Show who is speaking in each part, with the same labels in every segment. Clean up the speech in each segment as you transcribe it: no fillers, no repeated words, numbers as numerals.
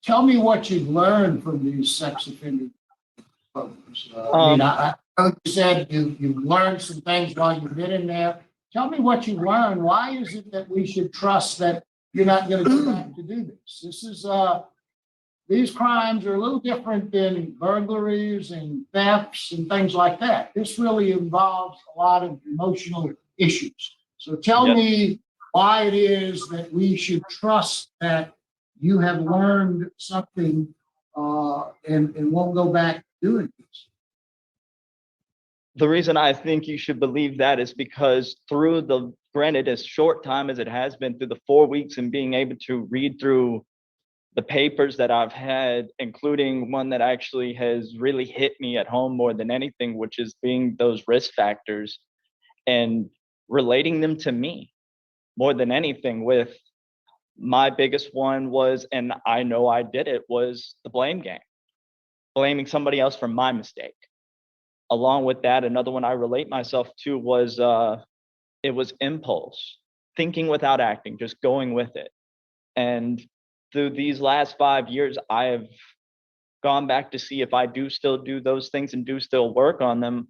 Speaker 1: tell me what you've learned from these sex offender programs. I know you said you've learned some things while you've been in there. Tell me what you learned. Why is it that we should trust that you're not going to go back to do this? These crimes are a little different than burglaries and thefts and things like that. This really involves a lot of emotional issues. So tell me why it is that we should trust that you have learned something and won't go back doing this.
Speaker 2: The reason I think you should believe that is because through granted, as short time as it has been, through the 4 weeks and being able to read through the papers that I've had, including one that actually has really hit me at home more than anything, which is being those risk factors and relating them to me more than anything. With my biggest one was, and I know I did it, was the blame game, blaming somebody else for my mistake. Along with that, another one I relate myself to was it was impulse, thinking without acting, just going with it. And through these last 5 years, I have gone back to see if I do still do those things and do still work on them.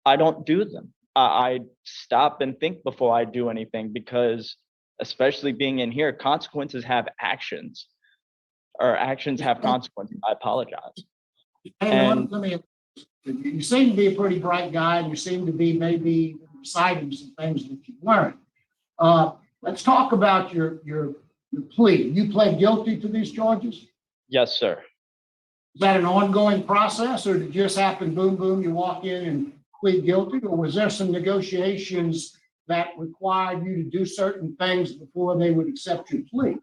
Speaker 2: I don't do them. I stop and think before I do anything, because especially being in here, consequences have actions, or actions have consequences. I apologize.
Speaker 1: And let me, you seem to be a pretty bright guy, and you seem to be maybe reciting some things that you've learned. Let's talk about your plea. You pled guilty to these charges?
Speaker 2: Yes, sir.
Speaker 1: Is that an ongoing process, or did it just happen, boom, boom, you walk in and plead guilty? Or was there some negotiations that required you to do certain things before they would accept your plea?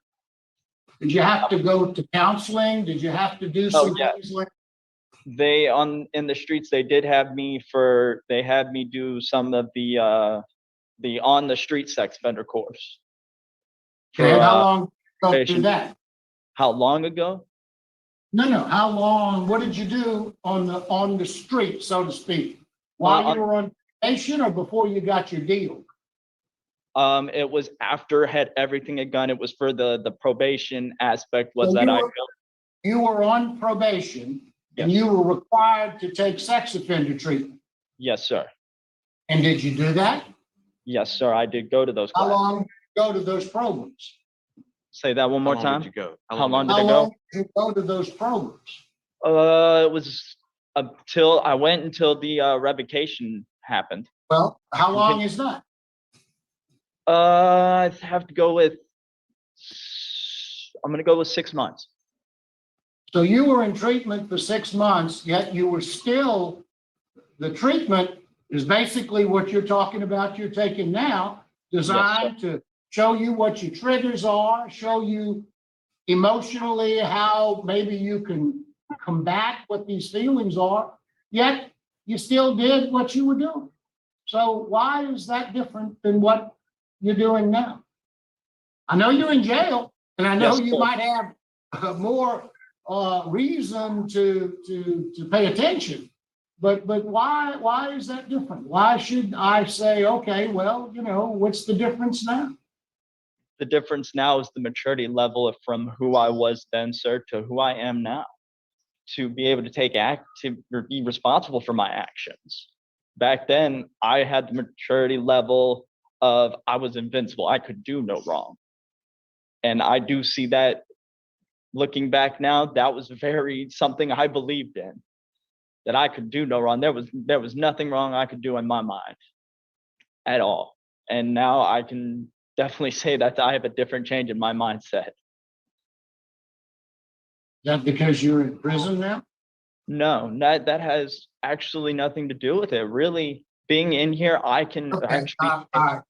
Speaker 1: Did you have to go to counseling? Did you have to do some things like
Speaker 2: they in the streets, they had me do some of the on the street sex offender course.
Speaker 1: Okay, how long ago did you do that?
Speaker 2: How long ago?
Speaker 1: No. How long? What did you do on the street, so to speak, while you were on probation or before you got your deal?
Speaker 2: It was after everything had gone. It was for the probation aspect.
Speaker 1: You were on probation, and you were required to take sex offender treatment.
Speaker 2: Yes, sir.
Speaker 1: And did you do that?
Speaker 2: Yes, sir. I did go to those
Speaker 1: How
Speaker 2: classes.
Speaker 1: long did you go to those programs?
Speaker 2: Say that one more time.
Speaker 3: How long did you go?
Speaker 2: How long did
Speaker 1: you go to those programs?
Speaker 2: It was I went until the revocation happened.
Speaker 1: Well, how long is that?
Speaker 2: I have to go with, I'm going to go with 6 months.
Speaker 1: So you were in treatment for 6 months, yet you were still, the treatment is basically what you're talking about you're taking now, designed to show you what your triggers are, show you emotionally how maybe you can combat what these feelings are, yet you still did what you were doing. So why is that different than what you're doing now? I know you're in jail, and I know you might have more reason to pay attention, but why is that different? Why should I say, okay, well, what's the difference now?
Speaker 2: The difference now is the maturity level from who I was then, sir, to who I am now. To be able to be responsible for my actions. Back then, I had the maturity level of I was invincible. I could do no wrong. And I do see that, looking back now, that was something I believed in, that I could do no wrong. There was nothing wrong I could do in my mind at all. And now I can definitely say that I have a different change in my mindset.
Speaker 1: Is that because you're in prison now?
Speaker 2: No, that has actually nothing to do with it. Really, being in here, I can actually.
Speaker 1: All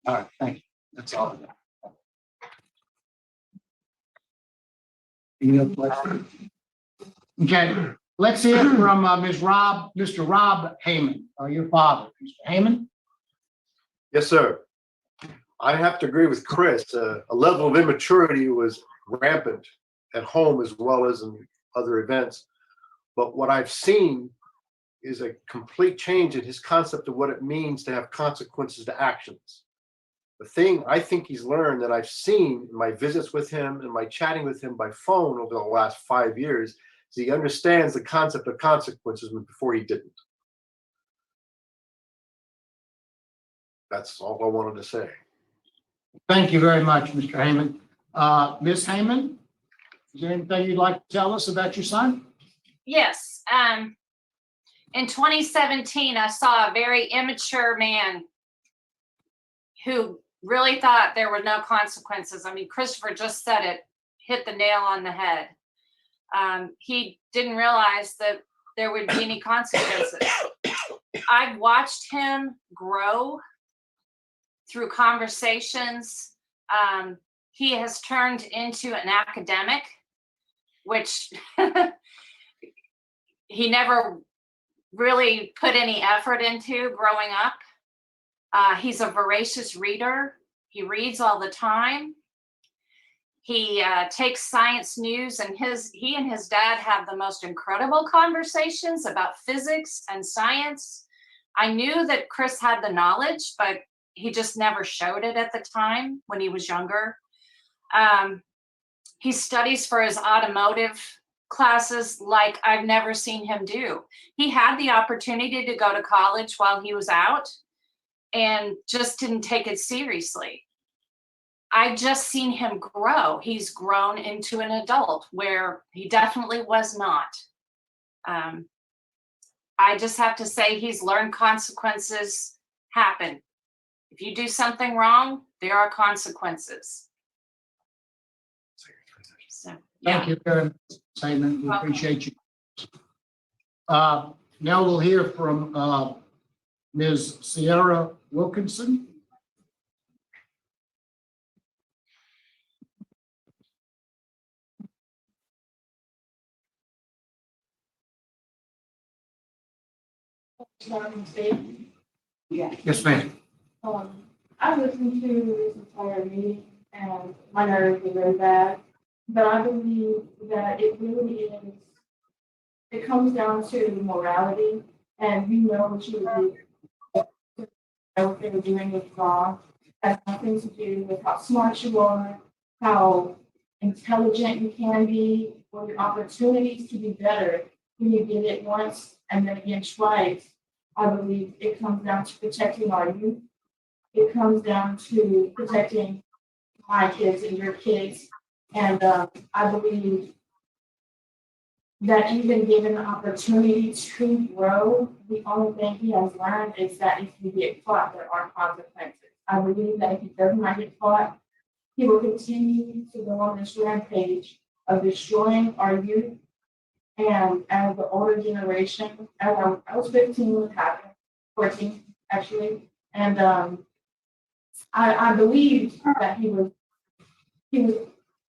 Speaker 1: right, thank you. That's all. Okay, let's hear from Mr. Rob Heyman, your father. Mr. Heyman?
Speaker 4: Yes, sir. I have to agree with Chris. A level of immaturity was rampant at home as well as in other events. But what I've seen is a complete change in his concept of what it means to have consequences to actions. The thing I think he's learned that I've seen in my visits with him and my chatting with him by phone over the last 5 years is he understands the concept of consequences before he didn't. That's all I wanted to say.
Speaker 1: Thank you very much, Mr. Heyman. Ms. Heyman, is there anything you'd like to tell us about your son?
Speaker 3: Yes. In 2017, I saw a very immature man who really thought there were no consequences. I mean, Christopher just said it, hit the nail on the head. He didn't realize that there would be any consequences. I've watched him grow through conversations. He has turned into an academic, which he never really put any effort into growing up. He's a voracious reader. He reads all the time. He takes science news, and he and his dad have the most incredible conversations about physics and science. I knew that Chris had the knowledge, but he just never showed it at the time when he was younger. He studies for his automotive classes like I've never seen him do. He had the opportunity to go to college while he was out and just didn't take it seriously. I just seen him grow. He's grown into an adult where he definitely was not. I just have to say he's learned consequences happen. If you do something wrong, there are consequences. So,
Speaker 1: Thank you very much, Ms. Heyman. We
Speaker 3: Welcome.
Speaker 1: appreciate you. Now we'll hear from Ms. Sierra Wilkinson.
Speaker 5: Yeah.
Speaker 1: Yes, ma'am.
Speaker 5: I listened to this entire meeting and my nerves were very bad, but I believe that it really is, it comes down to morality, and you know what you would do. What they were doing was wrong. It has nothing to do with how smart you are, how intelligent you can be, or your opportunities to be better when you did it once and then again twice. I believe it comes down to protecting our youth. It comes down to protecting my kids and your kids. And I believe that even given the opportunity to grow, the only thing he has learned is that if you get caught, there are consequences. I believe that if he does not get caught, he will continue to go on this rampage of destroying our youth. And as the older generation, as I was 15 when it happened, 14 actually, and I believed that it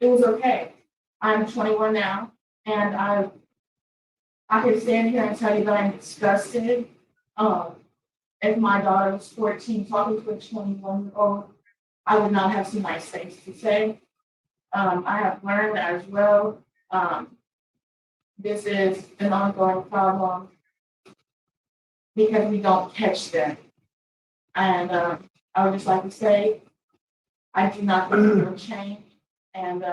Speaker 5: was okay. I'm 21 now, and I can stand here and tell you that I'm disgusted. If my daughter was 14 talking to a 21-year-old, I would not have some nice things to say. I have learned as well. This is an ongoing problem because we don't catch them. And I would just like to say, I do not think it will change, and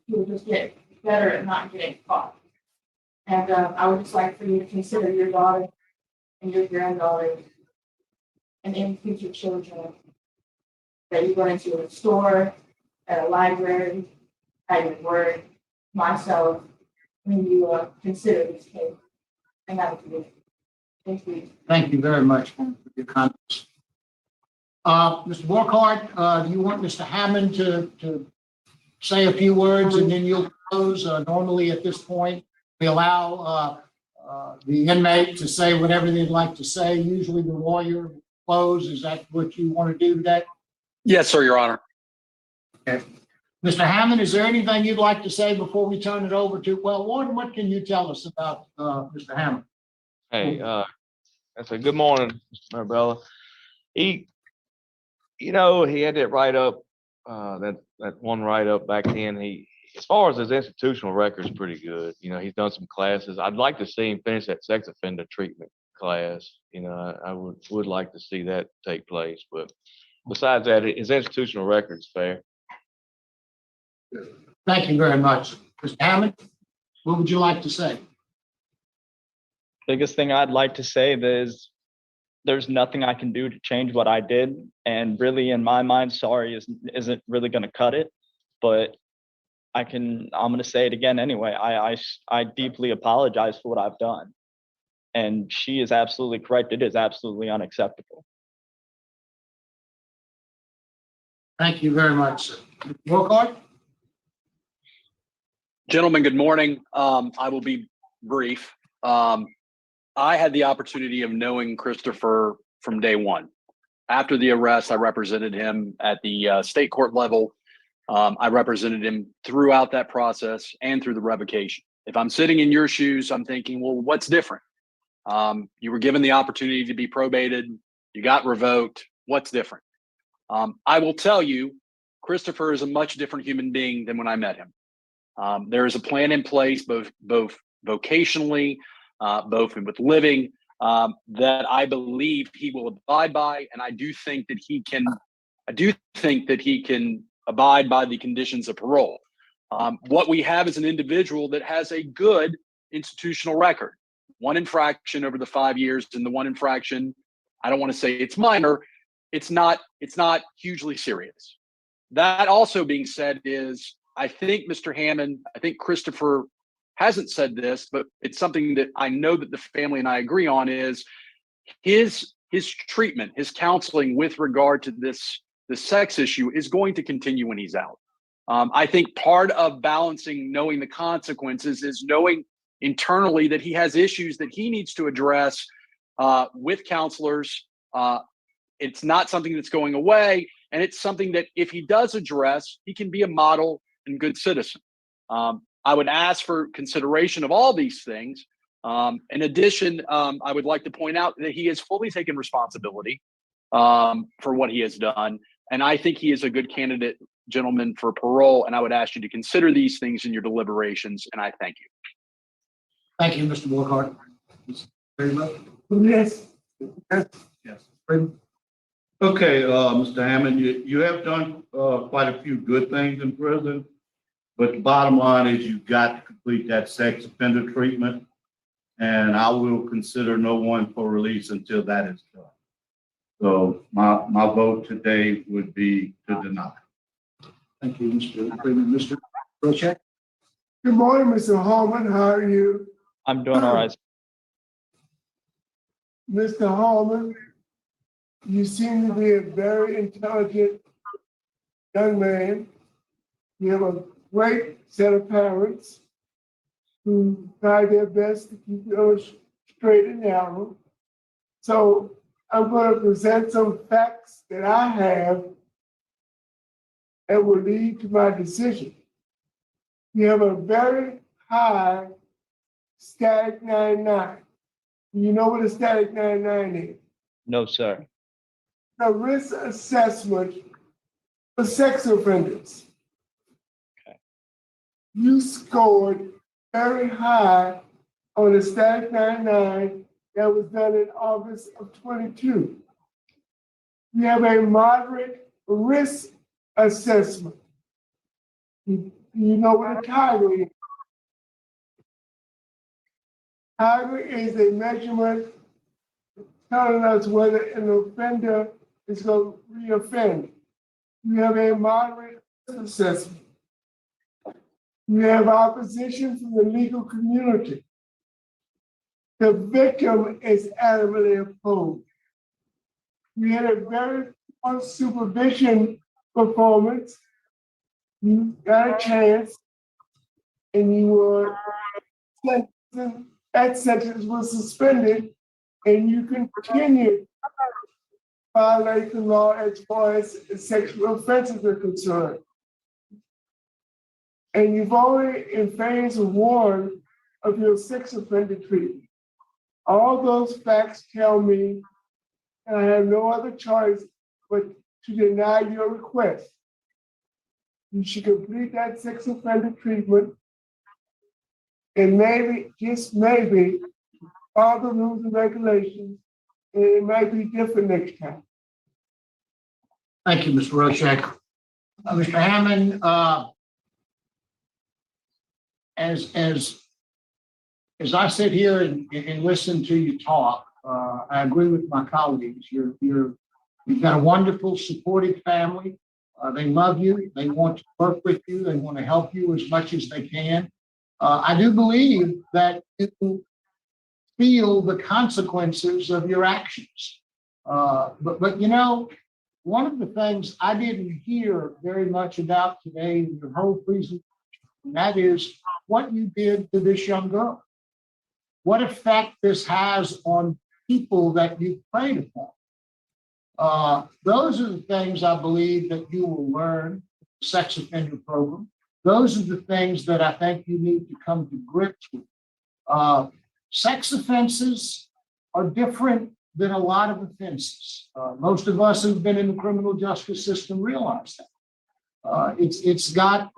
Speaker 5: he will just get better at not getting caught. And I would just like for you to consider your daughter and your granddaughter and any future children that you go into a store, at a library, at your work, myself, when you consider these cases. And that would be it. Thank you.
Speaker 1: Thank you very much for your comments. Mr. Borkhardt, do you want Mr. Hammond to say a few words and then you'll close? Normally at this point, we allow the inmate to say whatever they'd like to say. Usually the lawyer close. Is that what you want to do today?
Speaker 6: Yes, sir, Your Honor.
Speaker 1: Okay. Mr. Hammond, is there anything you'd like to say before we turn it over to, well, Warden, what can you tell us about Mr. Hammond?
Speaker 7: Hey, I said, good morning, Mr. Marabella. He had that write-up, that one write-up back then. As far as his institutional record's pretty good. He's done some classes. I'd like to see him finish that sex offender treatment class. I would like to see that take place. But besides that, his institutional record is fair.
Speaker 1: Thank you very much. Mr. Hammond, what would you like to say?
Speaker 2: Biggest thing I'd like to say is there's nothing I can do to change what I did. And really, in my mind, sorry isn't really going to cut it. But I'm going to say it again anyway. I deeply apologize for what I've done. And she is absolutely correct. It is absolutely unacceptable.
Speaker 1: Thank you very much, sir. Wilcox?
Speaker 6: Gentlemen, good morning. I will be brief. I had the opportunity of knowing Christopher from day one. After the arrest, I represented him at the state court level. I represented him throughout that process and through the revocation. If I'm sitting in your shoes, I'm thinking, well, what's different? You were given the opportunity to be probated. You got revoked. What's different? I will tell you, Christopher is a much different human being than when I met him. There is a plan in place, both vocationally, both with living, that I believe he will abide by, and I do think that he can abide by the conditions of parole. What we have is an individual that has a good institutional record. One infraction over the 5 years, and the one infraction, I don't want to say it's minor, it's not hugely serious. That also being said is, I think Mr. Hammond, I think Christopher hasn't said this, but it's something that I know that the family and I agree on, is his treatment, his counseling with regard to the sex issue is going to continue when he's out. I think part of balancing knowing the consequences is knowing internally that he has issues that he needs to address with counselors. It's not something that's going away, and it's something that if he does address, he can be a model and good citizen. I would ask for consideration of all these things. In addition, I would like to point out that he has fully taken responsibility for what he has done. And I think he is a good candidate, gentleman, for parole. And I would ask you to consider these things in your deliberations. And I thank you.
Speaker 1: Thank you, Mr. Wilcox.
Speaker 8: Yes.
Speaker 1: Yes.
Speaker 8: Okay, Mr. Hammond, you have done quite a few good things in prison, but the bottom line is you got to complete that sex offender treatment, and I will consider no one for release until that is done. So my vote today would be to deny.
Speaker 1: Thank you, Mr. Freeman. Mr. Rochek?
Speaker 9: Good morning, Mr. Hallman. How are you?
Speaker 2: I'm doing all right.
Speaker 9: Mr. Hallman, you seem to be a very intelligent young man. You have a great set of parents who try their best to keep you straight and narrow. So I'm going to present some facts that I have that will lead to my decision. You have a very high static 99. Do you know what a static 99 is?
Speaker 2: No, sir.
Speaker 9: A risk assessment for sex offenders.
Speaker 2: Okay.
Speaker 9: You scored very high on the static 99 that was done in August of 22. You have a moderate risk assessment. You know what a tiger is? Tiger is a measurement telling us whether an offender is going to reoffend. You have a moderate assessment. You have opposition from the legal community. The victim is adamantly opposed. You had a very poor supervision performance. You got a chance, and you were sentenced. That sentence was suspended, and you continue to violate the law as far as sexual offenses are concerned. And you've only in phase 1 of your sex offender treatment. All those facts tell me, and I have no other choice but to deny your request. You should complete that sex offender treatment, and maybe, just maybe, follow the rules and regulations, and it might be different next time.
Speaker 1: Thank you, Mr. Roshak. Mr. Hammond, as I sit here and listen to you talk, I agree with my colleagues. You've got a wonderful, supportive family. They love you. They want to work with you. They want to help you as much as they can. I do believe that you feel the consequences of your actions. But you know, one of the things I didn't hear very much about today in your whole presentation, and that is what you did to this young girl. What effect this has on people that you preyed upon. Those are the things I believe that you will learn in the sex offender program. Those are the things that I think you need to come to grips with. Sex offenses are different than a lot of offenses. Most of us who've been in the criminal justice system realize that. It's got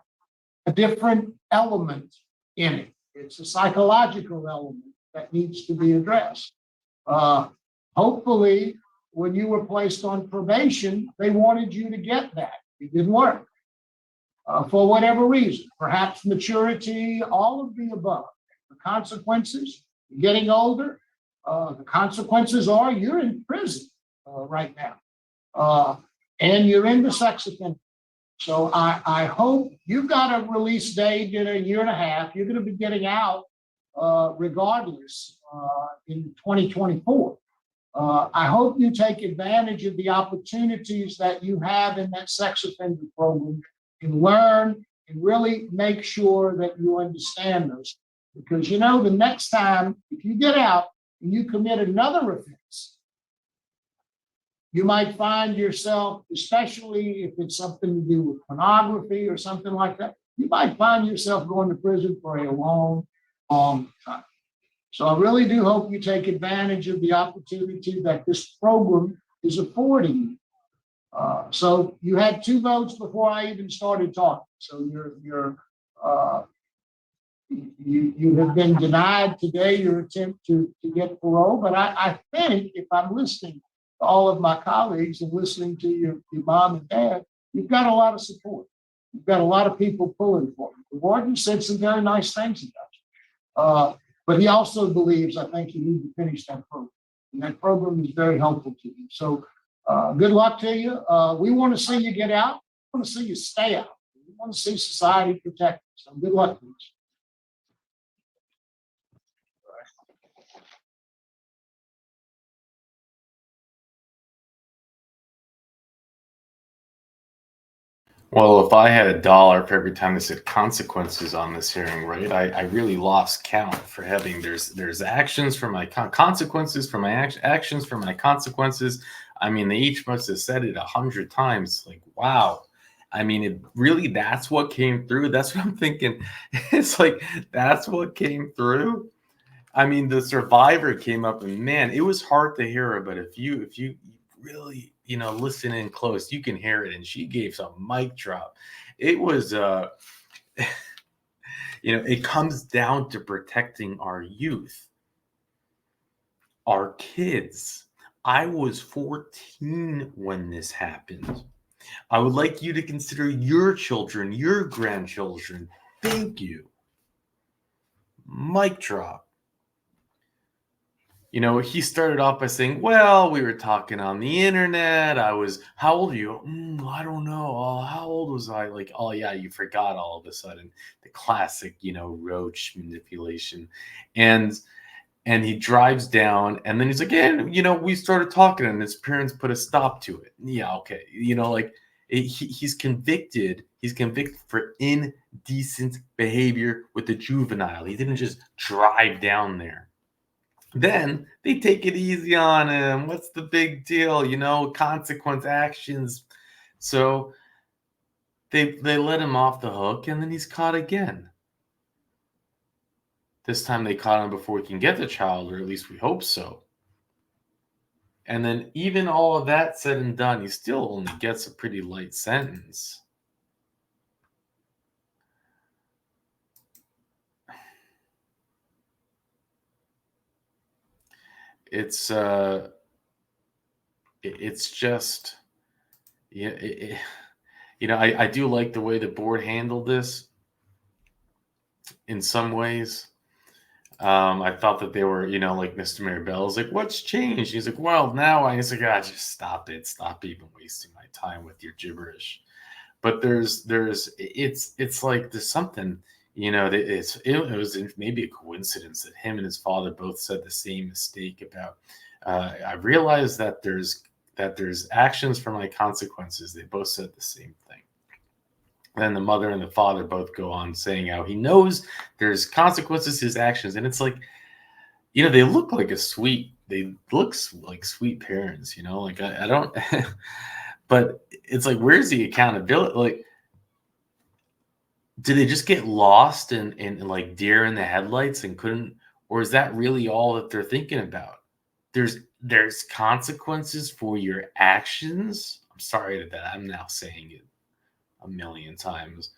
Speaker 1: a different element in it. It's a psychological element that needs to be addressed. Hopefully, when you were placed on probation, they wanted you to get that. It didn't work. For whatever reason, perhaps maturity, all of the above. The consequences, you're getting older, the consequences are you're in prison right now. And you're in the sex offender. So I hope you've got a release date in a year and a half. You're going to be getting out regardless in 2024. I hope you take advantage of the opportunities that you have in that sex offender program and learn and really make sure that you understand those. Because, you know, the next time, if you get out and you commit another offense, you might find yourself, especially if it's something to do with pornography or something like that, you might find yourself going to prison for a long, long time. So I really do hope you take advantage of the opportunity that this program is affording you. So you had 2 votes before I even started talking. So you have been denied today your attempt to get parole. But I think if I'm listening to all of my colleagues and listening to your mom and dad, you've got a lot of support. You've got a lot of people pulling for you. The warden said some very nice things about you. But he also believes, I think, you need to finish that program. And that program is very helpful to you. So good luck to you. We want to see you get out. We want to see you stay out. We want to see society protect you. So good luck to you.
Speaker 10: Well, if I had $1 for every time they said consequences on this hearing, right? I really lost count for having there's actions for my consequences for my actions for my consequences. I mean, they each must have said it 100 times. Like, wow. I mean, it really, that's what came through. That's what I'm thinking. It's like, that's what came through. I mean, the survivor came up and man, it was hard to hear her, but if you really, you know, listen in close, you can hear it. And she gave some mic drop. It was you know, it comes down to protecting our youth, our kids. I was 14 when this happened. I would like you to consider your children, your grandchildren. Thank you. Mic drop. You know, he started off by saying, well, we were talking on the internet. How old are you? I don't know. How old was I? Like, oh, yeah, you forgot all of a sudden. The classic, you know, roach manipulation. And he drives down and then he's like, yeah, you know, we started talking and his parents put a stop to it. Yeah, okay. You know, like he's convicted. He's convicted for indecent behavior with the juvenile. He didn't just drive down there. Then they take it easy on him. What's the big deal? You know, consequence actions. So they let him off the hook and then he's caught again. This time they caught him before he can get the child, or at least we hope so. And then even all of that said and done, he still only gets a pretty light sentence. It's just, yeah, you know, I do like the way the board handled this in some ways. I thought that they were, you know, like Mr. Maribel's like, what's changed? He's like, well, now he's like, ah, just stop it. Stop even wasting my time with your gibberish. But it's like there's something, you know, that it was maybe a coincidence that him and his father both said the same mistake about, I realized that there's actions for my consequences. They both said the same thing. Then the mother and the father both go on saying how he knows there's consequences to his actions. And it's like, you know, they look like like sweet parents, you know, like I don't, but it's like, where's the accountability? Like, did they just get lost in like deer in the headlights and couldn't, or is that really all that they're thinking about? There's consequences for your actions. I'm sorry that I'm now saying it a million times,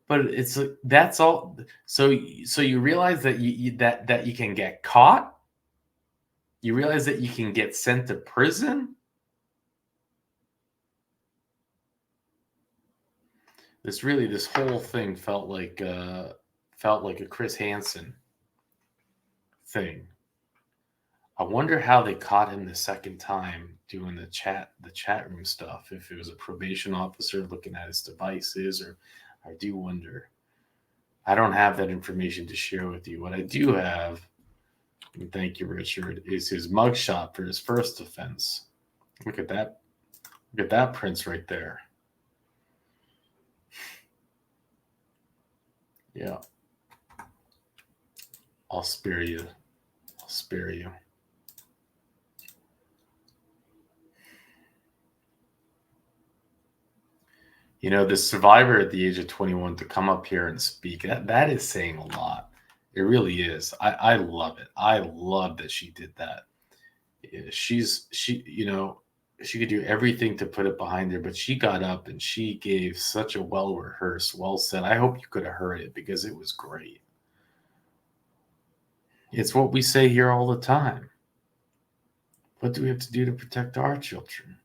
Speaker 10: but it's like that's all. So you realize that that you can get caught. You realize that you can get sent to prison. This whole thing felt like a Chris Hansen thing. I wonder how they caught him the second time doing the chat room stuff. If it was a probation officer looking at his devices, or I do wonder. I don't have that information to share with you. What I do have, and thank you, Richard, is his mugshot for his first offense. Look at that. Look at that prince right there. Yeah. I'll spare you. I'll spare you. You know, the survivor at the age of 21 to come up here and speak, that is saying a lot. It really is. I love it. I love that she did that. Yeah, you know, she could do everything to put it behind her, but she got up and she gave such a well-rehearsed, well said. I hope you could have heard it because it was great. It's what we say here all the time. What do we have to do to protect our children?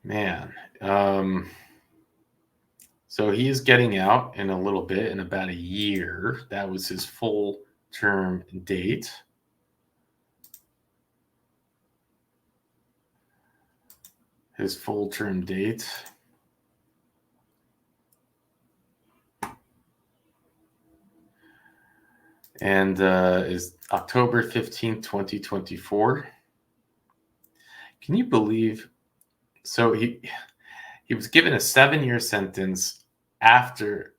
Speaker 10: Man, so he is getting out in a little bit, in about a year. That was his full term date. His full term date. And is October 15th, 2024. Can you believe? So he was given a 7-year sentence after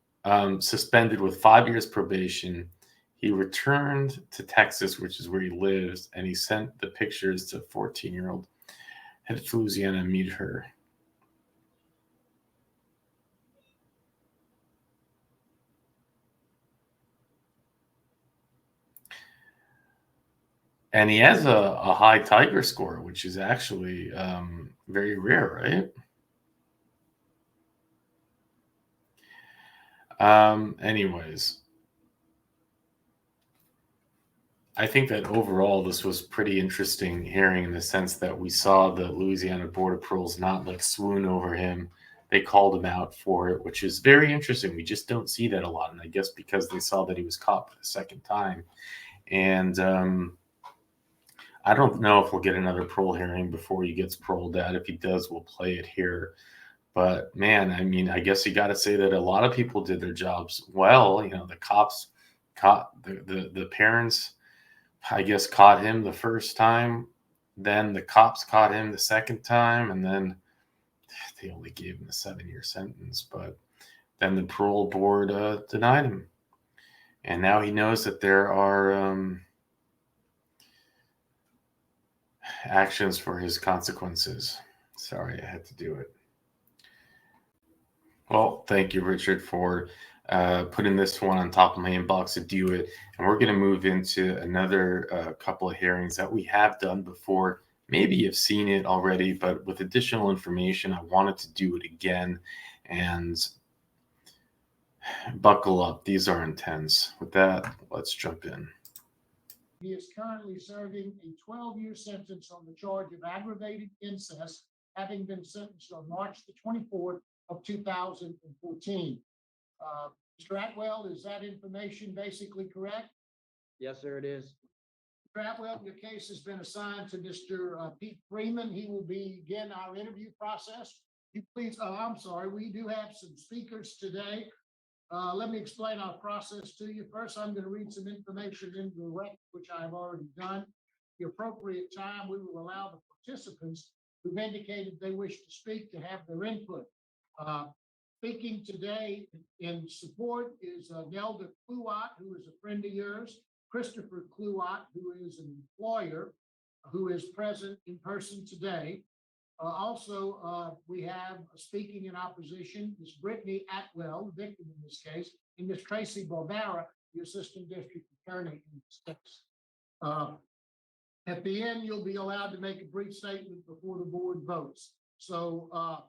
Speaker 10: suspended with 5 years probation. He returned to Texas, which is where he lives, and he sent the pictures to 14-year-old, headed to Louisiana to meet her. And he has a high Tiger score, which is actually very rare, right? Anyways, I think that overall this was pretty interesting hearing, in the sense that we saw the Louisiana Border Patrols not like swoon over him. They called him out for it, which is very interesting. We just don't see that a lot. And I guess because they saw that he was caught for the second time. And I don't know if we'll get another parole hearing before he gets paroled out. If he does, we'll play it here. But man, I mean, I guess you got to say that a lot of people did their jobs well. You know, the cops caught the parents, I guess, caught him the first time. Then the cops caught him the second time, and then they only gave him a 7-year sentence. But then the parole board denied him, and now he knows that there are actions for his consequences. Sorry, I had to do it. Well, thank you, Richard, for putting this one on top of my inbox to do it. And we're going to move into another couple of hearings that we have done before. Maybe you've seen it already, but with additional information, I wanted to do it again. And buckle up. These are intense. With that, let's jump in.
Speaker 1: He is currently serving a 12-year sentence on the charge of aggravated incest, having been sentenced on March the 24th of 2014. Mr. Atwell, is that information basically correct?
Speaker 11: Yes, sir, it is.
Speaker 1: Mr. Atwell, your case has been assigned to Mr. Pete Freeman. He will begin our interview process. You please, I'm sorry, we do have some speakers today. Let me explain our process to you. First, I'm going to read some information into the record, which I have already done. The appropriate time, we will allow the participants who've indicated they wish to speak to have their input. Speaking today in support is Nelda Kluwat, who is a friend of yours, Christopher Kluwat, who is an employer, who is present in person today. Also, we have speaking in opposition, Ms. Brittany Atwell, the victim in this case, and Ms. Tracy Barbara, the Assistant District Attorney in this case. At the end, you'll be allowed to make a brief statement before the board votes. So Mr.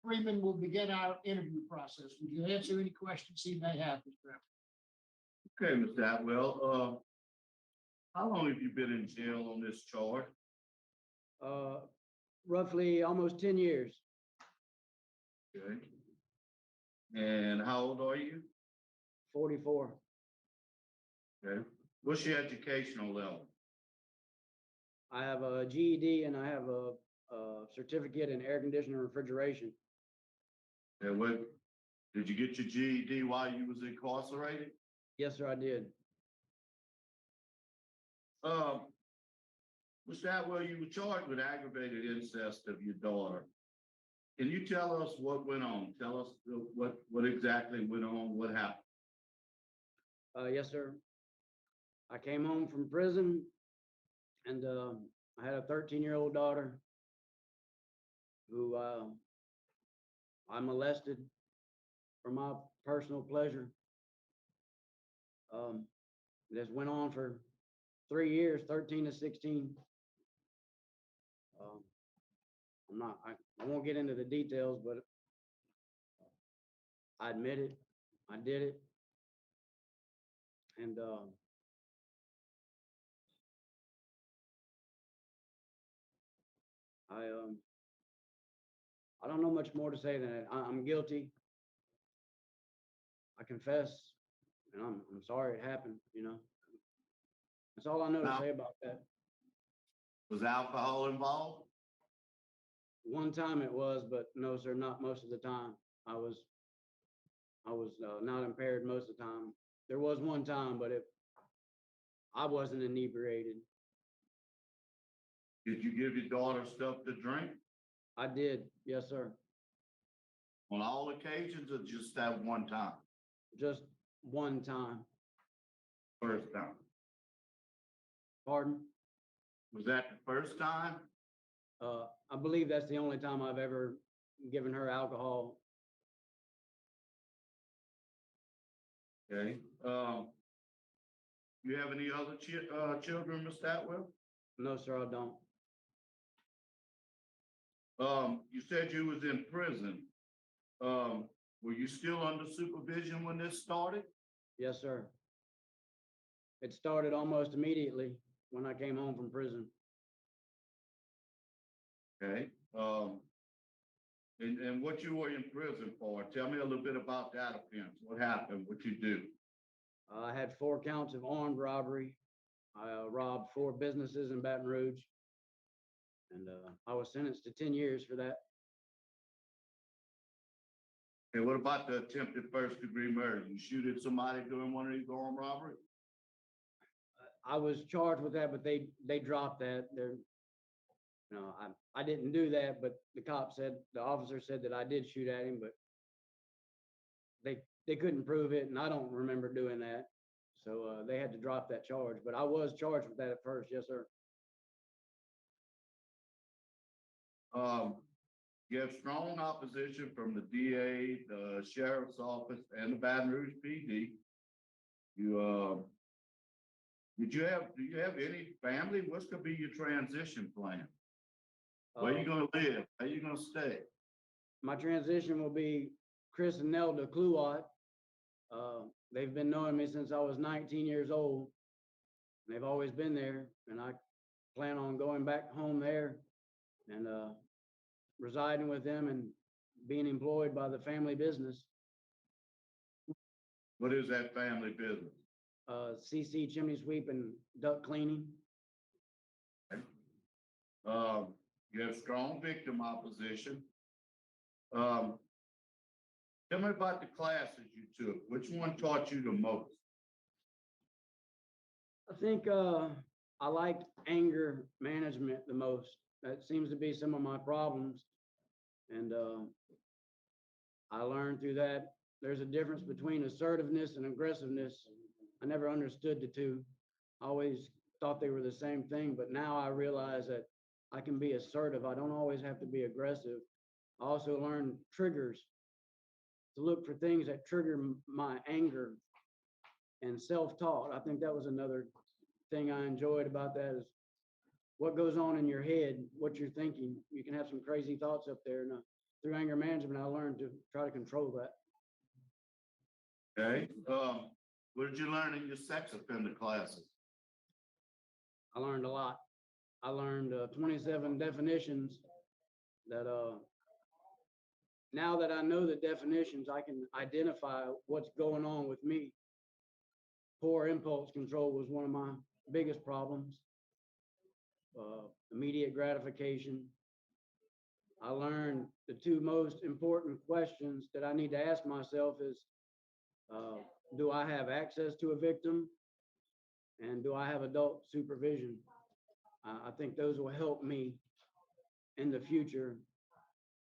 Speaker 1: Freeman will begin our interview process. Would you answer any questions he may have, Mr. Atwell?
Speaker 8: Okay, Mr. Atwell, how long have you been in jail on this charge?
Speaker 11: Roughly almost 10 years.
Speaker 8: Okay. And how old are you?
Speaker 11: 44.
Speaker 8: Okay. What's your educational level?
Speaker 11: I have a GED and I have a certificate in air conditioning and refrigeration.
Speaker 8: And what, did you get your GED while you was incarcerated?
Speaker 11: Yes, sir, I did.
Speaker 8: Mr. Atwell, you were charged with aggravated incest of your daughter. Can you tell us what went on? Tell us what exactly went on, what happened?
Speaker 11: Yes, sir. I came home from prison and I had a 13-year-old daughter who I molested for my personal pleasure. This went on for 3 years, 13 to 16. I won't get into the details, but I admit it. I did it. And I don't know much more to say than that. I'm guilty. I confess, and I'm sorry it happened, you know. That's all I know to say about that.
Speaker 8: Was alcohol involved?
Speaker 11: One time it was, but no, sir, not most of the time. I was not impaired most of the time. There was one time, but I wasn't inebriated.
Speaker 8: Did you give your daughter stuff to drink
Speaker 11: I did, yes, sir.
Speaker 8: on all occasions or just that one time,
Speaker 11: Just one time.
Speaker 8: first time?
Speaker 11: Pardon?
Speaker 8: Was that the first time?
Speaker 11: I believe that's the only time I've ever given her alcohol.
Speaker 8: Okay. You have any other children, Mr. Atwell?
Speaker 11: No, sir, I don't.
Speaker 8: You said you was in prison. Were you still under supervision when this started?
Speaker 11: Yes, sir. It started almost immediately when I came home from prison.
Speaker 8: Okay. And what you were in prison for? Tell me a little bit about that offense. What happened? What you do?
Speaker 11: I had 4 counts of armed robbery. I robbed 4 businesses in Baton Rouge. And I was sentenced to 10 years for that.
Speaker 8: And what about the attempted first-degree murder? You shoot at somebody during one of these armed robberies?
Speaker 11: I was charged with that, but they dropped that. I didn't do that, but the officer said that I did shoot at him, but they couldn't prove it, and I don't remember doing that. So they had to drop that charge, but I was charged with that at first, yes, sir.
Speaker 8: You have strong opposition from the DA, the sheriff's office, and the Baton Rouge PD. Do you have any family? What's gonna be your transition plan? Where are you gonna live? How are you gonna stay?
Speaker 11: My transition will be Chris and Nelda Kluwat. They've been knowing me since I was 19 years old. They've always been there, and I plan on going back home there and residing with them and being employed by the family business,
Speaker 8: What is that family business?
Speaker 11: CC chimney sweep and duct cleaning.
Speaker 8: You have strong victim opposition. Tell me about the classes you took. Which one taught you the most?
Speaker 11: I think I like anger management the most. That seems to be some of my problems. And I learned through that there's a difference between assertiveness and aggressiveness. I never understood the two. I always thought they were the same thing, but now I realize that I can be assertive. I don't always have to be aggressive. I also learned triggers, to look for things that trigger my anger and self-taught. I think that was another thing I enjoyed about that, is what goes on in your head, what you're thinking. You can have some crazy thoughts up there. And through anger management, I learned to try to control that.
Speaker 8: Okay. What did you learn in your sex offender classes?
Speaker 11: I learned a lot. I learned 27 definitions that now that I know the definitions, I can identify what's going on with me. Poor impulse control was one of my biggest problems. Immediate gratification. I learned the two most important questions that I need to ask myself is, do I have access to a victim? And do I have adult supervision? I think those will help me in the future,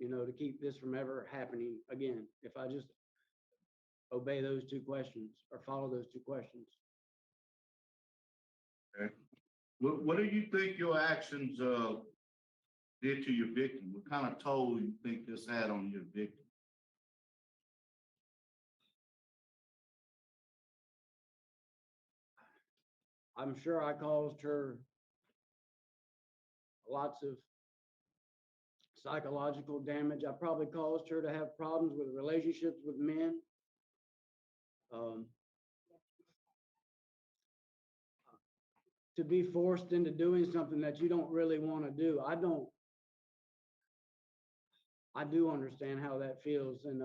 Speaker 11: to keep this from ever happening again, if I just obey those two questions or follow those two questions.
Speaker 8: Okay. What do you think your actions did to your victim? What kind of toll you think this had on your victim?
Speaker 11: I'm sure I caused her lots of psychological damage. I probably caused her to have problems with relationships with men. To be forced into doing something that you don't really want to do. I do understand how that feels. And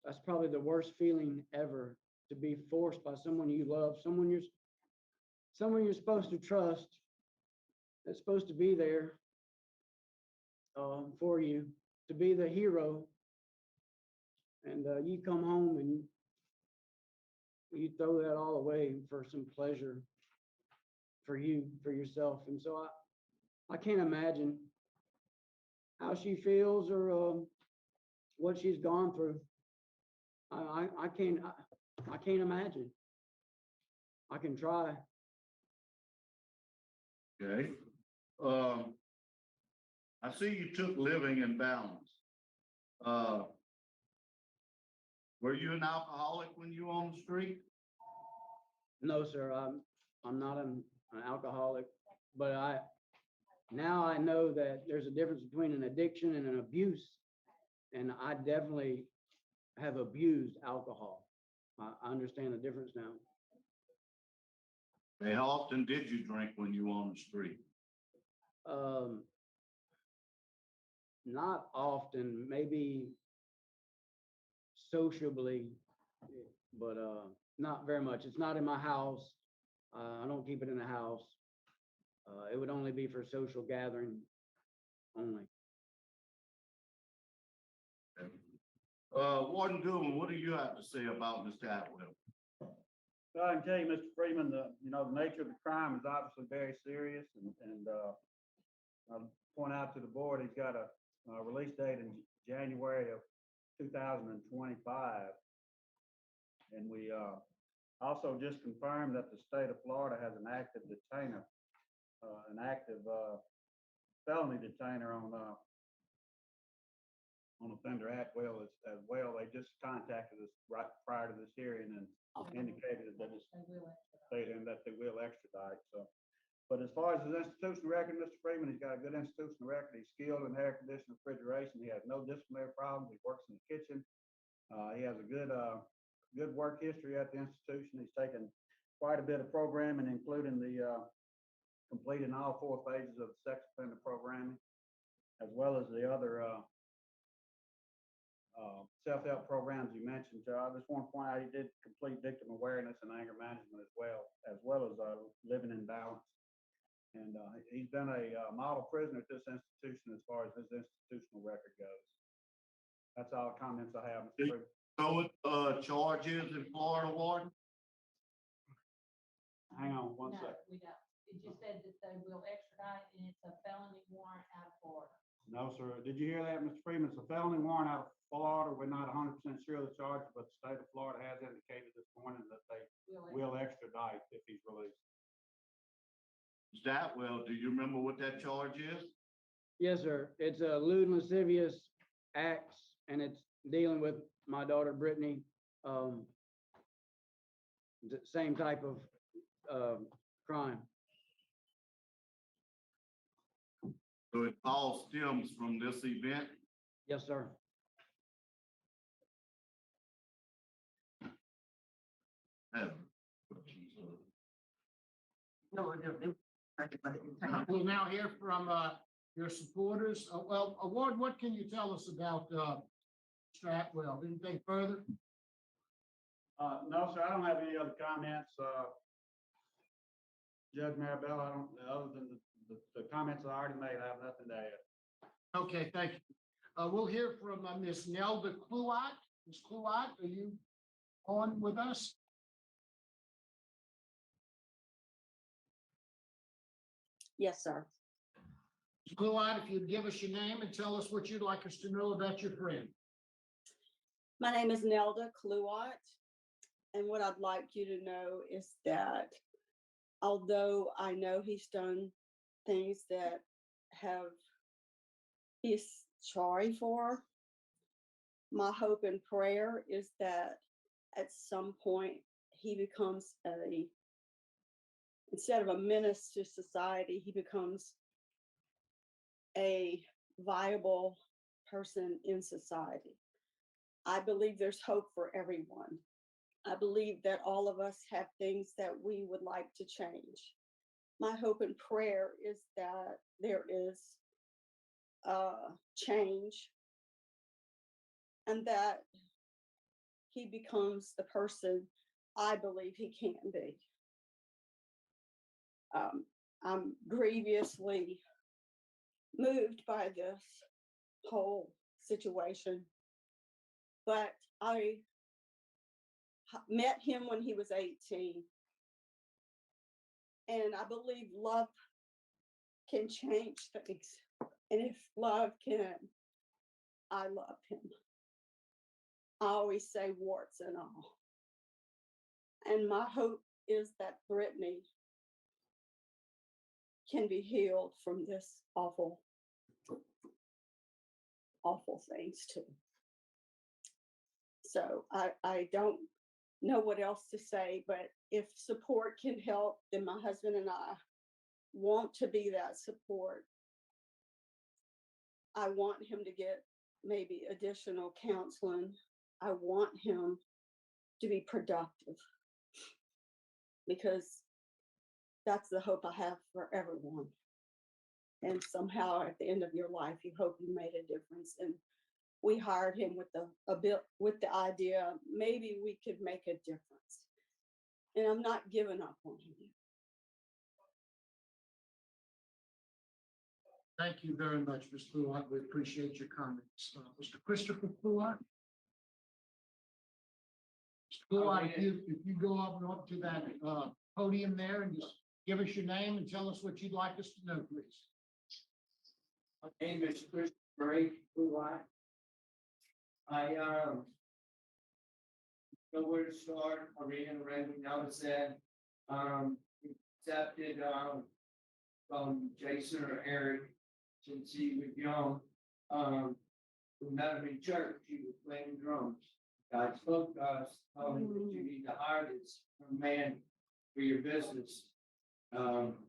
Speaker 11: that's probably the worst feeling ever, to be forced by someone you love, someone you're supposed to trust, that's supposed to be there for you, to be the hero. And you come home and you throw that all away for some pleasure for you, for yourself. And so I can't imagine how she feels or what she's gone through. I can't imagine. I can try.
Speaker 8: Okay. I see you took living in balance. Were you an alcoholic when you were on the street?
Speaker 11: No, sir. I'm not an alcoholic, but now I know that there's a difference between an addiction and an abuse, and I definitely have abused alcohol. I understand the difference now.
Speaker 8: Hey, how often did you drink when you were on the street?
Speaker 11: Not often, maybe sociably, but not very much. It's not in my house. I don't keep it in the house. It would only be for social gathering only.
Speaker 8: Warden Goodwin, what do you have to say about Mr. Atwell?
Speaker 12: Well, I can tell you, Mr. Freeman, the nature of the crime is obviously very serious, and I'll point out to the board, he's got a release date in January of 2025. And we also just confirmed that the state of Florida has an active detainer, an active felony detainer on offender Atwell as well. They just contacted us right prior to this hearing and indicated that they will extradite. So, but as far as his institutional record, Mr. Freeman, he's got a good institutional record. He's skilled in air conditioning, refrigeration. He has no disciplinary problems. He works in the kitchen. He has a good work history at the institution. He's taken quite a bit of programming, including the completing all 4 phases of the sex offender programming, as well as the other self-help programs you mentioned. So I just want to point out he did complete victim awareness and anger management as well as living in balance. And he's been a model prisoner at this institution as far as his institutional record goes. That's all the comments I have, Mr. President.
Speaker 8: So what, charge is in Florida, Warden?
Speaker 12: Hang on one
Speaker 13: No,
Speaker 12: second.
Speaker 13: we don't. It just said that they will extradite and it's a felony warrant out of Florida.
Speaker 12: No, sir. Did you hear that, Mr. Freeman? It's a felony warrant out of Florida. We're not 100% sure of the charge, but the state of Florida has indicated this morning that they will extradite if he's released.
Speaker 8: Mr. Atwell, do you remember what that charge is?
Speaker 11: Yes, sir. It's a lewd and lascivious acts, and it's dealing with my daughter Brittany. The same type of crime.
Speaker 8: So it all stems from this event?
Speaker 11: Yes, sir.
Speaker 1: We'll now hear from your supporters. Well, Ward, what can you tell us about Mr. Atwell? Anything further?
Speaker 12: No, sir. I don't have any other comments. Judge Marabella, I don't, other than the comments I already made, I have nothing to add.
Speaker 1: Okay, thank you. We'll hear from Ms. Nelda Cluat. Ms. Cluat, are you on with us?
Speaker 14: Yes, sir.
Speaker 1: Ms. Cluat, if you'd give us your name and tell us what you'd like us to know about your friend.
Speaker 14: My name is Nelda Cluat, and what I'd like you to know is that although I know he's done things that he's sorry for, my hope and prayer is that at some point he becomes instead of a menace to society, he becomes a viable person in society. I believe there's hope for everyone. I believe that all of us have things that we would like to change. My hope and prayer is that there is change and that he becomes the person I believe he can be. I'm grievously moved by this whole situation, but I met him when he was 18, and I believe love can change things, and if love can, I love him. I always say warts and all. And my hope is that Brittany can be healed from this awful things too. So I don't know what else to say, but if support can help, then my husband and I want to be that support. I want him to get maybe additional counseling. I want him to be productive because that's the hope I have for everyone. And somehow at the end of your life, you hope you made a difference. And we hired him with the idea, maybe we could make a difference. And I'm not giving up on him.
Speaker 1: Thank you very much, Ms. Cluat. We appreciate your comments. Mr. Christopher Cluat? Mr. Cluat, if you go up to that podium there and just give us your name and tell us what you'd like us to know, please.
Speaker 15: My name is Christopher H. Cluat. I know where to start. I reiterated now said accepted from Jason or Eric since he was young. We met him in church. He was playing drums. God spoke to us, told him that you need to hire this man for your business.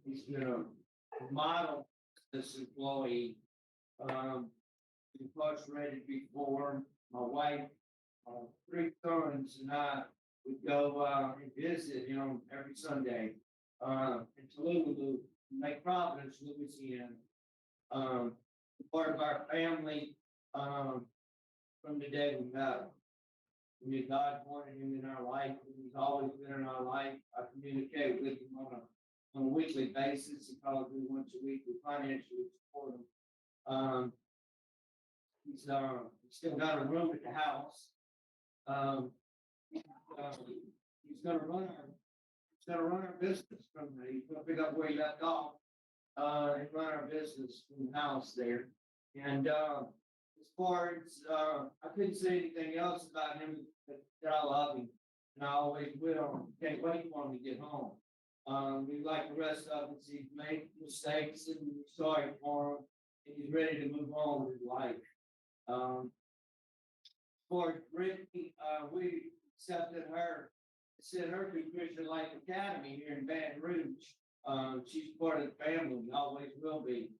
Speaker 15: He's been a model this employee. Incarcerated before. My wife three sons and I would go, and visit him every Sunday, in Tallulah, Lake Providence, Louisiana. Part of our family, from the day we met him. I mean, God wanted him in our life, and he's always been in our life. I communicate with him on a weekly basis. He calls me once a week. We financially support him. He's still got a room at the house. He's gonna run our business from there. He's gonna pick up where he left off, and run our business from the house there. And, as far as, I couldn't say anything else about him, that I love him, and I always will. Can't wait for him to get home. We like the rest of us, he's made mistakes, and we're sorry for him, and he's ready to move on with life. For Brittany, we sent her to Christian Life Academy here in Baton Rouge. She's part of the family, always will be.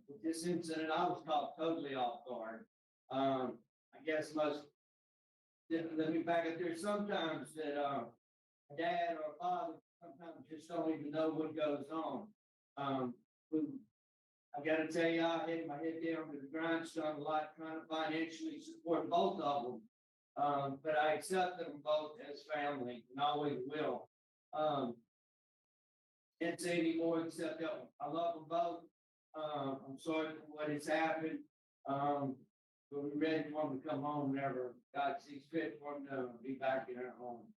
Speaker 15: With this incident, I was caught totally off guard. I guess let me back up there. Sometimes that a dad or a father sometimes just don't even know what goes on. I got to tell you, I hit my head down to the grindstone a lot, trying to financially support both of them. But I accepted them both as family, and always will. Can't say anymore except that I love them both. I'm sorry for what has happened. But we're ready for them to come home whenever God sees fit for them to be back in our home.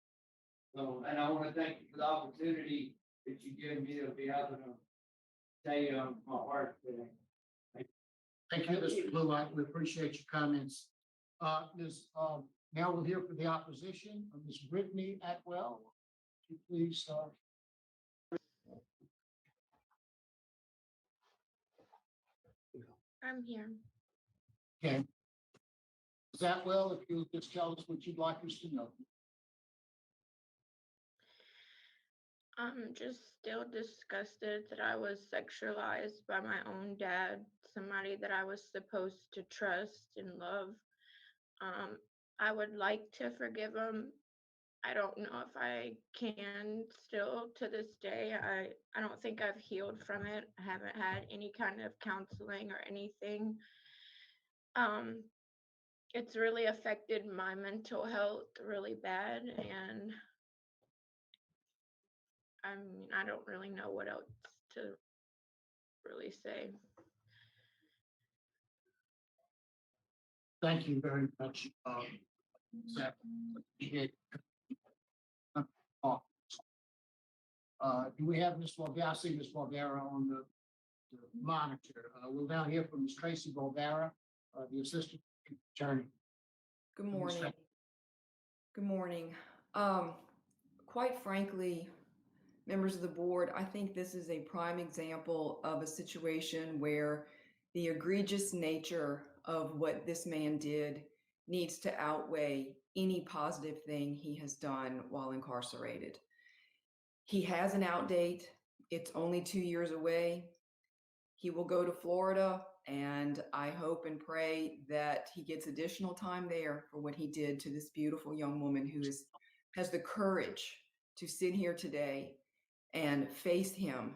Speaker 15: So, and I want to thank you for the opportunity that you give me to be able to tell you my heart today.
Speaker 1: Thank you, Mr. Blue. We appreciate your comments. Now we'll hear from the opposition, Ms. Brittany Atwell. Would you please,
Speaker 16: I'm here.
Speaker 1: okay. Ms. Atwell, if you'll just tell us what you'd like us to know.
Speaker 16: I'm just still disgusted that I was sexualized by my own dad, somebody that I was supposed to trust and love. I would like to forgive him. I don't know if I can still to this day. I don't think I've healed from it. I haven't had any kind of counseling or anything. It's really affected my mental health really bad, and I mean, I don't really know what else to really say.
Speaker 1: Thank you very much. Do we have Ms. Bulgara? I see Ms. Bulgara on the monitor. We'll now hear from Ms. Tracy Bulgara, the Assistant Attorney.
Speaker 17: Good morning. Good morning. Quite frankly, members of the board, I think this is a prime example of a situation where the egregious nature of what this man did needs to outweigh any positive thing he has done while incarcerated. He has an out date. It's only 2 years away. He will go to Florida, and I hope and pray that he gets additional time there for what he did to this beautiful young woman who has the courage to sit here today and face him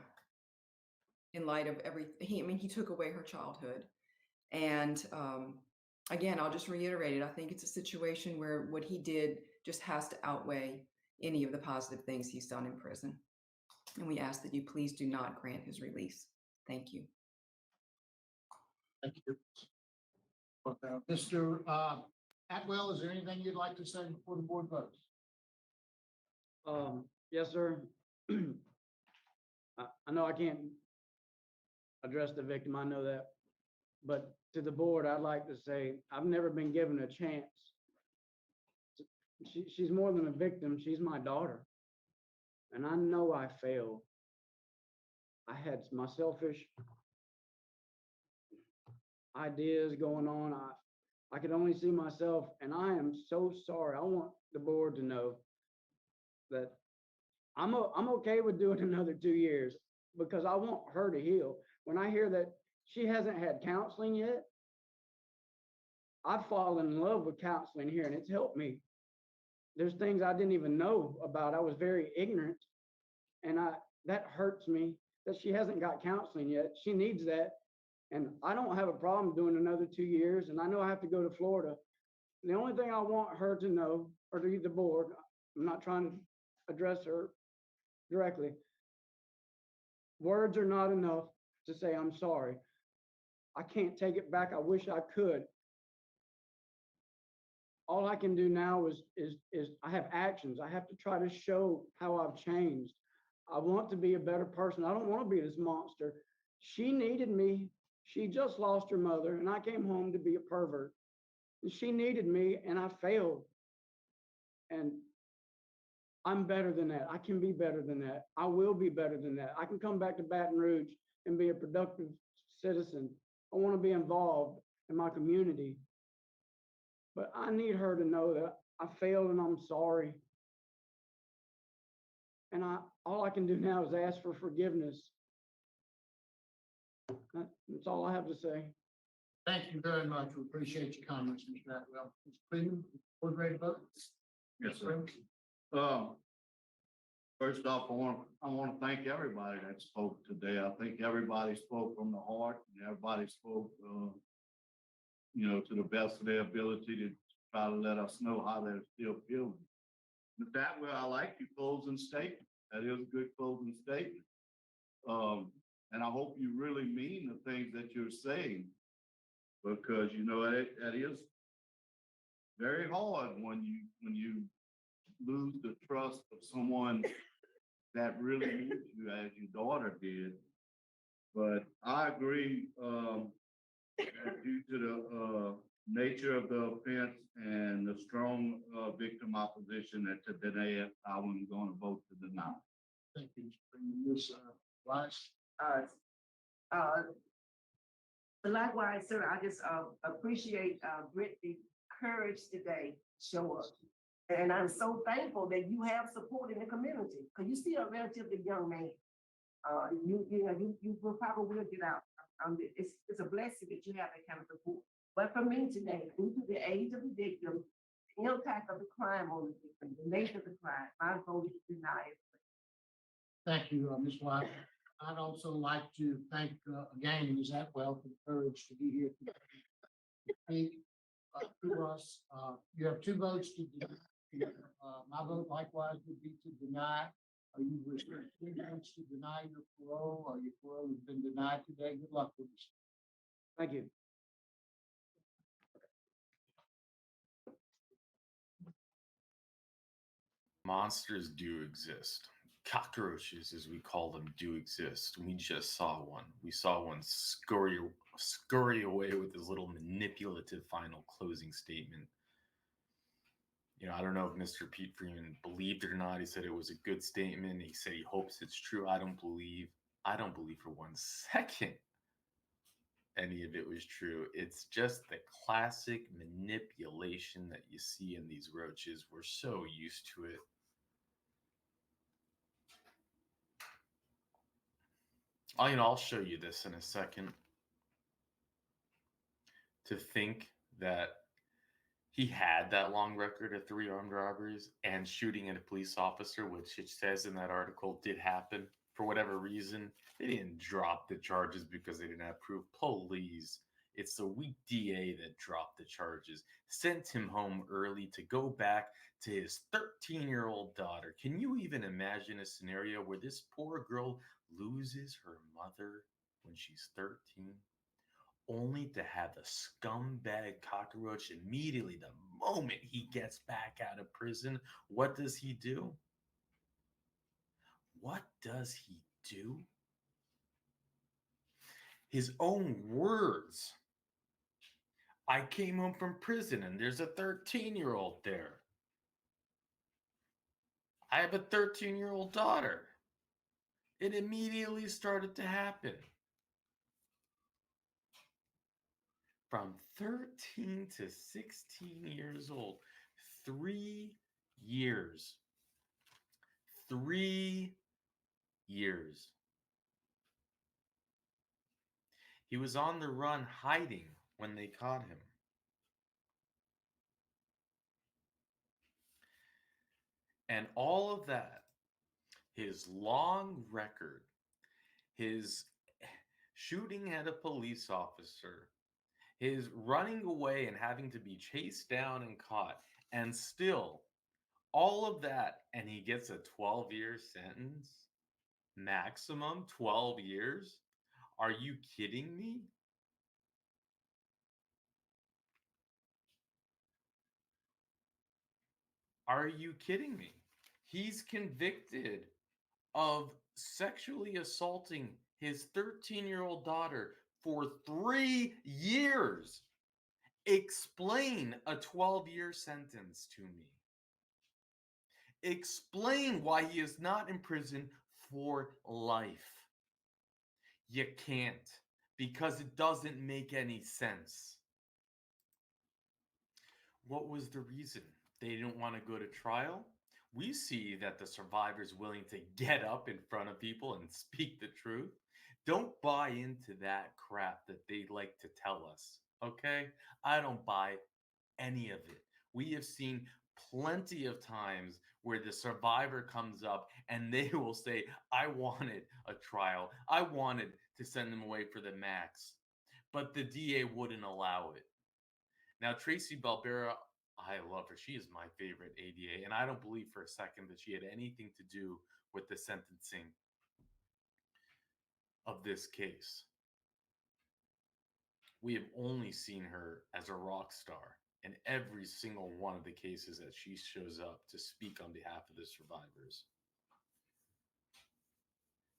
Speaker 17: in light of everything. I mean, he took away her childhood. And again, I'll just reiterate it. I think it's a situation where what he did just has to outweigh any of the positive things he's done in prison. And we ask that you please do not grant his release. Thank you.
Speaker 1: Thank you. Mr. Atwell, is there anything you'd like to say before the board votes?
Speaker 11: Yes, sir. I know I can't address the victim, I know that. But to the board, I'd like to say, I've never been given a chance. She's more than a victim, she's my daughter. And I know I failed. I had my selfish ideas going on. I could only see myself, and I am so sorry. I want the board to know that I'm okay with doing another 2 years because I want her to heal. When I hear that she hasn't had counseling yet, I've fallen in love with counseling here and it's helped me. There's things I didn't even know about. I was very ignorant, and that hurts me that she hasn't got counseling yet. She needs that. And I don't have a problem doing another 2 years, and I know I have to go to Florida. The only thing I want her to know, or to the board, I'm not trying to address her directly. Words are not enough to say I'm sorry. I can't take it back. I wish I could. All I can do now is I have actions. I have to try to show how I've changed. I want to be a better person. I don't want to be this monster. She needed me. She just lost her mother, and I came home to be a pervert. And she needed me, and I failed. And I'm better than that. I can be better than that. I will be better than that. I can come back to Baton Rouge and be a productive citizen. I want to be involved in my community. But I need her to know that I failed and I'm sorry. And all I can do now is ask for forgiveness. That's all I have to say.
Speaker 1: Thank you very much. We appreciate your comments, Mr. Atwell. Mr. Freeman, board ready to vote?
Speaker 8: Yes, sir. First off, I want to thank everybody that spoke today. I think everybody spoke from the heart, and everybody spoke, to the best of their ability to try to let us know how they're still feeling. With that, I like your closing statement. That is a good closing statement. And I hope you really mean the things that you're saying, because that is very hard when you lose the trust of someone that really needs you, as your daughter did. But I agree, that due to the nature of the offense and the strong victim opposition, that today I wasn't going to vote to deny.
Speaker 1: Thank you, Mr. Freeman. Ms. Wise?
Speaker 18: Likewise, sir, I just appreciate Brittany's courage today to show up. And I'm so thankful that you have support in the community, because you see a relatively young man. You will probably will get out. It's a blessing that you have that kind of support. But for me today, due to the age of the victim, the impact of the crime on the victim, the nature of the crime, my vote is denied.
Speaker 1: Thank you, Ms. Wise. I'd also like to thank again Ms. Atwell for the courage to be here today. To us, you have 2 votes to deny. My vote likewise would be to deny. You received 3 votes to deny your parole, or your parole has been denied today. Good luck with this.
Speaker 11: Thank you.
Speaker 10: Monsters do exist. Cockroaches, as we call them, do exist. We just saw one. We saw one scurry away with his little manipulative final closing statement. I don't know if Mr. Pete Freeman believed it or not. He said it was a good statement. He said he hopes it's true. I don't believe for 1 second any of it was true. It's just the classic manipulation that you see in these roaches. We're so used to it. I'll show you this in a second. To think that he had that long record of 3 armed robberies and shooting at a police officer, which it says in that article did happen. For whatever reason, they didn't drop the charges because they didn't have proof. Please. It's the weak DA that dropped the charges, sent him home early to go back to his 13-year-old daughter. Can you even imagine a scenario where this poor girl loses her mother when she's 13? Only to have the scumbag cockroach immediately, the moment he gets back out of prison, what does he do? What does he do? His own words. I came home from prison and there's a 13-year-old there. I have a 13-year-old daughter. It immediately started to happen. From 13 to 16 years old, 3 years. 3 years. He was on the run hiding when they caught him. And all of that, his long record, his shooting at a police officer, his running away and having to be chased down and caught, and still all of that, and he gets a 12-year sentence, maximum 12 years. Are you kidding me? Are you kidding me? He's convicted of sexually assaulting his 13-year-old daughter for 3 years. Explain a 12-year sentence to me. Explain why he is not in prison for life. You can't, because it doesn't make any sense. What was the reason? They didn't want to go to trial? We see that the survivor's willing to get up in front of people and speak the truth. Don't buy into that crap that they like to tell us, okay? I don't buy any of it. We have seen plenty of times where the survivor comes up and they will say, I wanted a trial. I wanted to send them away for the max, but the DA wouldn't allow it. Now, Tracy Barbera, I love her. She is my favorite ADA, and I don't believe for a second that she had anything to do with the sentencing of this case. We have only seen her as a rock star in every single one of the cases that she shows up to speak on behalf of the survivors.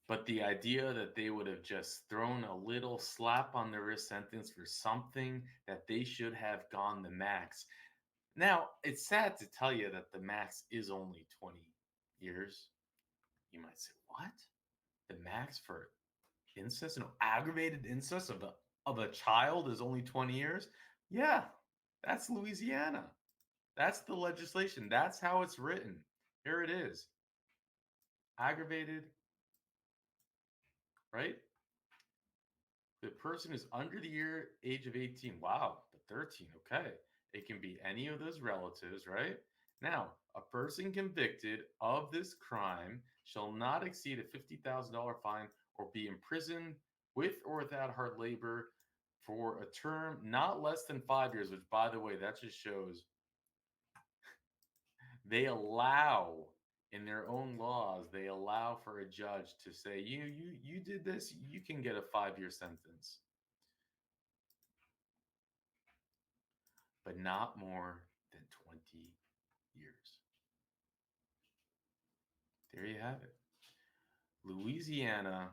Speaker 10: But the idea that they would have just thrown a little slap on the wrist sentence for something that they should have gone the max. Now, it's sad to tell you that the max is only 20 years. You might say, what? The max for incest, aggravated incest of a child is only 20 years? Yeah, that's Louisiana. That's the legislation. That's how it's written. Here it is. Aggravated, right? The person is under the age of 18. Wow, but 13, okay. It can be any of those relatives, right? Now, a person convicted of this crime shall not exceed a $50,000 fine or be imprisoned with or without hard labor for a term not less than 5 years, which, by the way, that just shows they allow in their own laws, they allow for a judge to say, you did this, you can get a 5-year sentence. But not more than 20 years. There you have it. Louisiana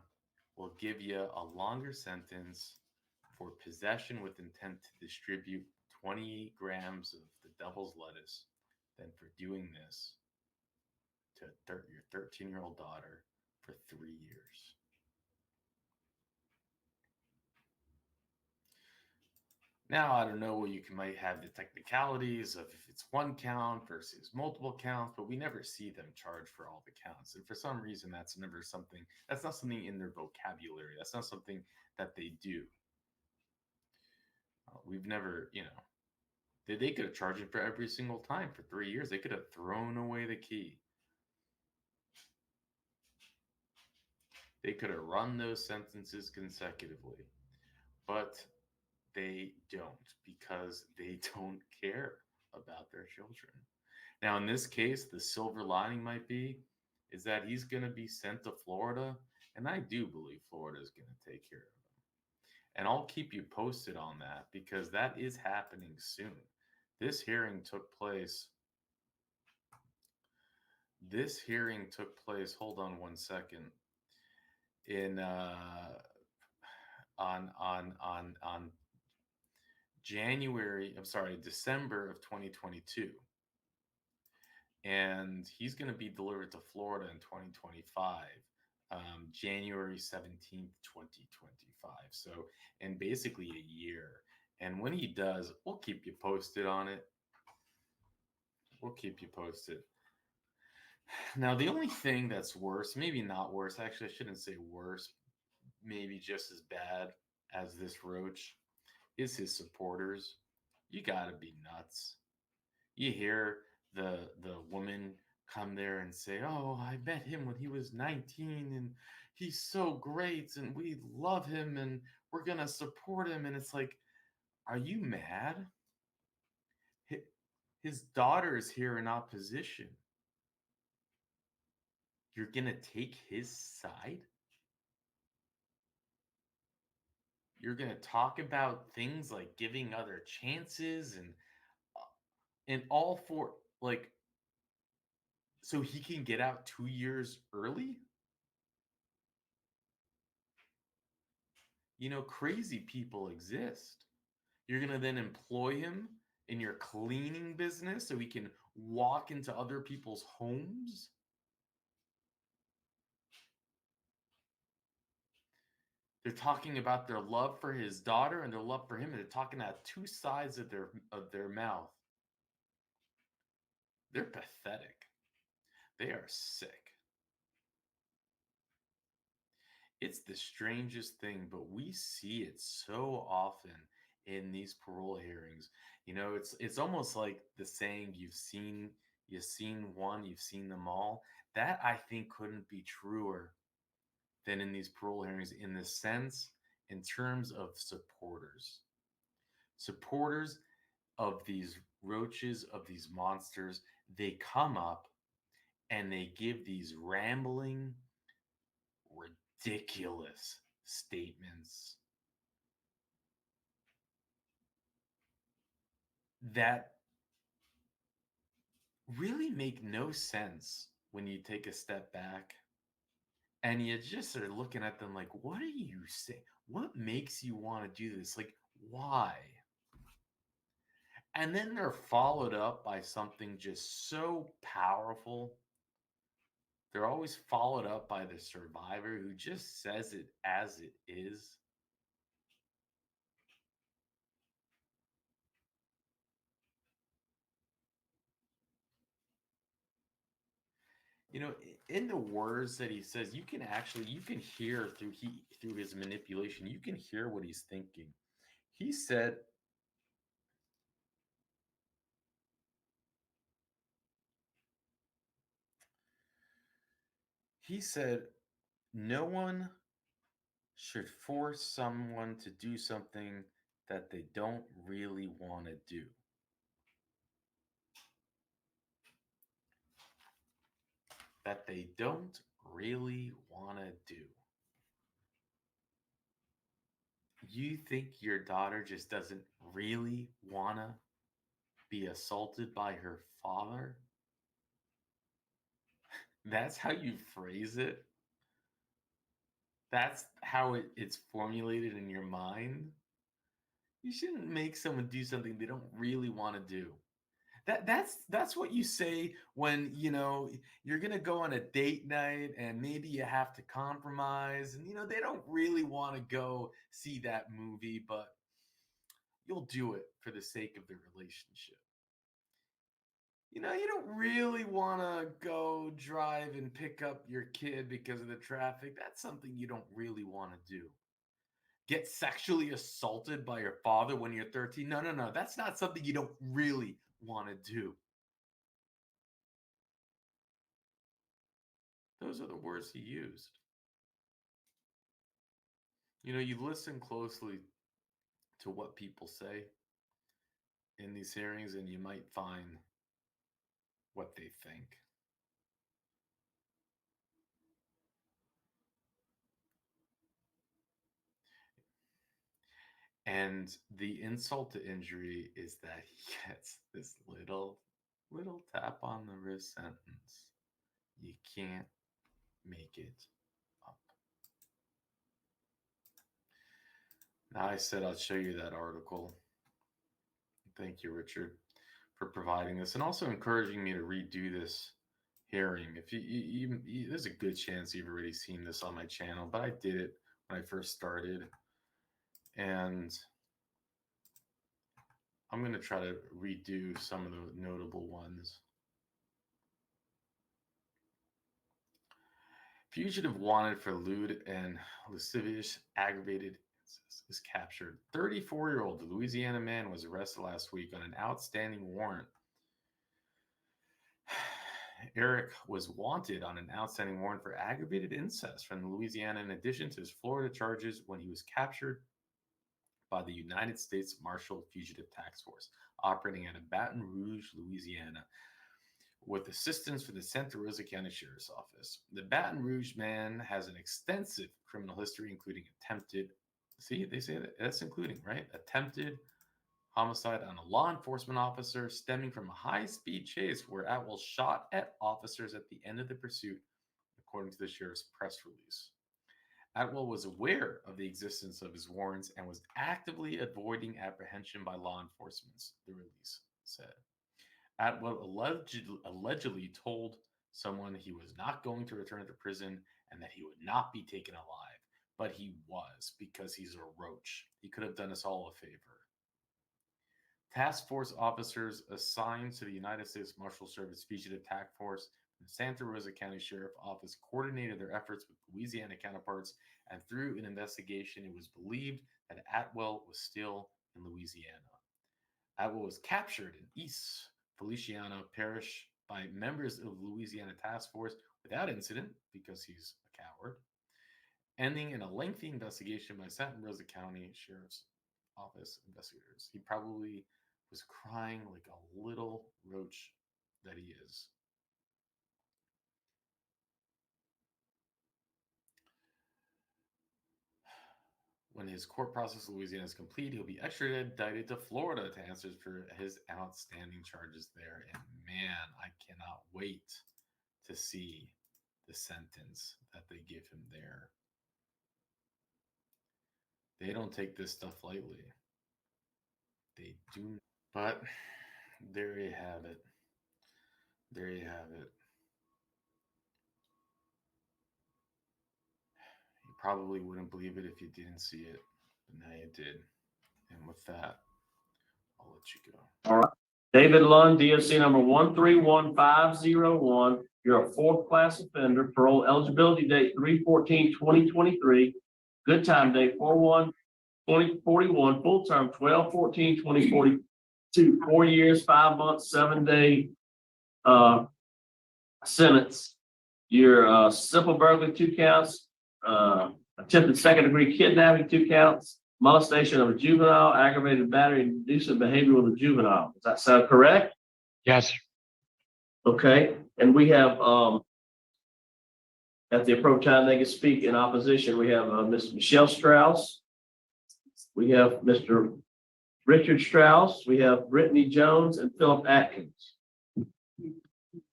Speaker 10: will give you a longer sentence for possession with intent to distribute 28 grams of the devil's lettuce than for doing this to your 13-year-old daughter for 3 years. Now, I don't know, you might have the technicalities of if it's one count versus multiple counts, but we never see them charged for all the counts. And for some reason, that's not something in their vocabulary. That's not something that they do. We've never, they could have charged him for every single time for 3 years. They could have thrown away the key. They could have run those sentences consecutively. But they don't, because they don't care about their children. Now, in this case, the silver lining might be is that he's going to be sent to Florida, and I do believe Florida is going to take care of him. And I'll keep you posted on that because that is happening soon. This hearing took place. Hold on one second. On December of 2022. And he's going to be delivered to Florida in 2025, January 17th, 2025. So, in basically a year. And when he does, we'll keep you posted on it. We'll keep you posted. Now, the only thing that's worse, maybe not worse, actually, I shouldn't say worse, maybe just as bad as this roach, is his supporters. You gotta be nuts. You hear the woman come there and say, oh, I met him when he was 19 and he's so great and we love him and we're going to support him. And it's like, are you mad? His daughter is here in opposition. You're going to take his side? You're going to talk about things like giving other chances and all for like, so he can get out 2 years early? You know, crazy people exist. You're going to then employ him in your cleaning business so he can walk into other people's homes? They're talking about their love for his daughter and their love for him, and they're talking out two sides of their mouth. They're pathetic. They are sick. It's the strangest thing, but we see it so often in these parole hearings. You know, it's almost like the saying, you've seen one, you've seen them all. That, I think, couldn't be truer than in these parole hearings, in the sense, in terms of supporters of these roaches, of these monsters. They come up and they give these rambling, ridiculous statements that really make no sense when you take a step back and you just are looking at them like, what are you saying? What makes you want to do this? Like, why? And then they're followed up by something just so powerful. They're always followed up by the survivor who just says it as it is. You know, in the words that he says, you can hear through his manipulation, you can hear what he's thinking. He said, no one should force someone to do something that they don't really want to do. That they don't really want to do. You think your daughter just doesn't really want to be assaulted by her father? That's how you phrase it? That's how it's formulated in your mind? You shouldn't make someone do something they don't really want to do. That's what you say when, you know, you're going to go on a date night and maybe you have to compromise and, you know, they don't really want to go see that movie, but you'll do it for the sake of the relationship. You know, you don't really want to go drive and pick up your kid because of the traffic. That's something you don't really want to do. Get sexually assaulted by your father when you're 13? No. That's not something you don't really want to do. Those are the words he used. You know, you listen closely to what people say in these hearings and you might find what they think. And the insult to injury is that he gets this little tap on the wrist sentence. You can't make it up. Now, I said I'd show you that article. Thank you, Richard, for providing this and also encouraging me to redo this hearing. If you there's a good chance you've already seen this on my channel, but I did it when I first started. And I'm going to try to redo some of the notable ones. Fugitive wanted for lewd and lascivious aggravated is captured. 34-year-old Louisiana man was arrested last week on an outstanding warrant. Eric was wanted on an outstanding warrant for aggravated incest from Louisiana, in addition to his Florida charges when he was captured by the United States Marshal Fugitive Task Force, operating out of Baton Rouge, Louisiana, with assistance from the Santa Rosa County Sheriff's Office. The Baton Rouge man has an extensive criminal history, including attempted, see, they say that's including, right? Attempted homicide on a law enforcement officer stemming from a high-speed chase where Atwell shot at officers at the end of the pursuit, according to the sheriff's press release. Atwell was aware of the existence of his warrants and was actively avoiding apprehension by law enforcement, the release said. Atwell allegedly told someone he was not going to return to prison and that he would not be taken alive, but he was, because he's a roach. He could have done us all a favor. Task force officers assigned to the United States Marshal Service Fugitive Task Force and Santa Rosa County Sheriff Office coordinated their efforts with Louisiana counterparts, and through an investigation, it was believed that Atwell was still in Louisiana. Atwell was captured in East Feliciana Parish by members of Louisiana Task Force without incident, because he's a coward, ending in a lengthy investigation by Santa Rosa County Sheriff's Office investigators. He probably was crying like a little roach that he is. When his court process in Louisiana is complete, he'll be extradited to Florida to answer for his outstanding charges there. And man, I cannot wait to see the sentence that they give him there. They don't take this stuff lightly. They do. But there you have it. There you have it. You probably wouldn't believe it if you didn't see it, but now you did. And with that, I'll let you go.
Speaker 19: All right. David Lund, DOC number 131501. You're a fourth class offender. Parole eligibility date 3/14/2023. Good time date 4/1/2041. Full term 12/14/2042. 4 years, 5 months, 7-day sentence. You're simple burglary 2 counts. Attempted second-degree kidnapping 2 counts. Molestation of a juvenile, aggravated battery, and abusive behavior with a juvenile. Does that sound correct?
Speaker 20: Yes.
Speaker 19: Okay, and we have, at the appropriate time they can speak in opposition, we have Ms. Michelle Strauss. We have Mr. Richard Strauss. We have Brittany Jones and Philip Atkins.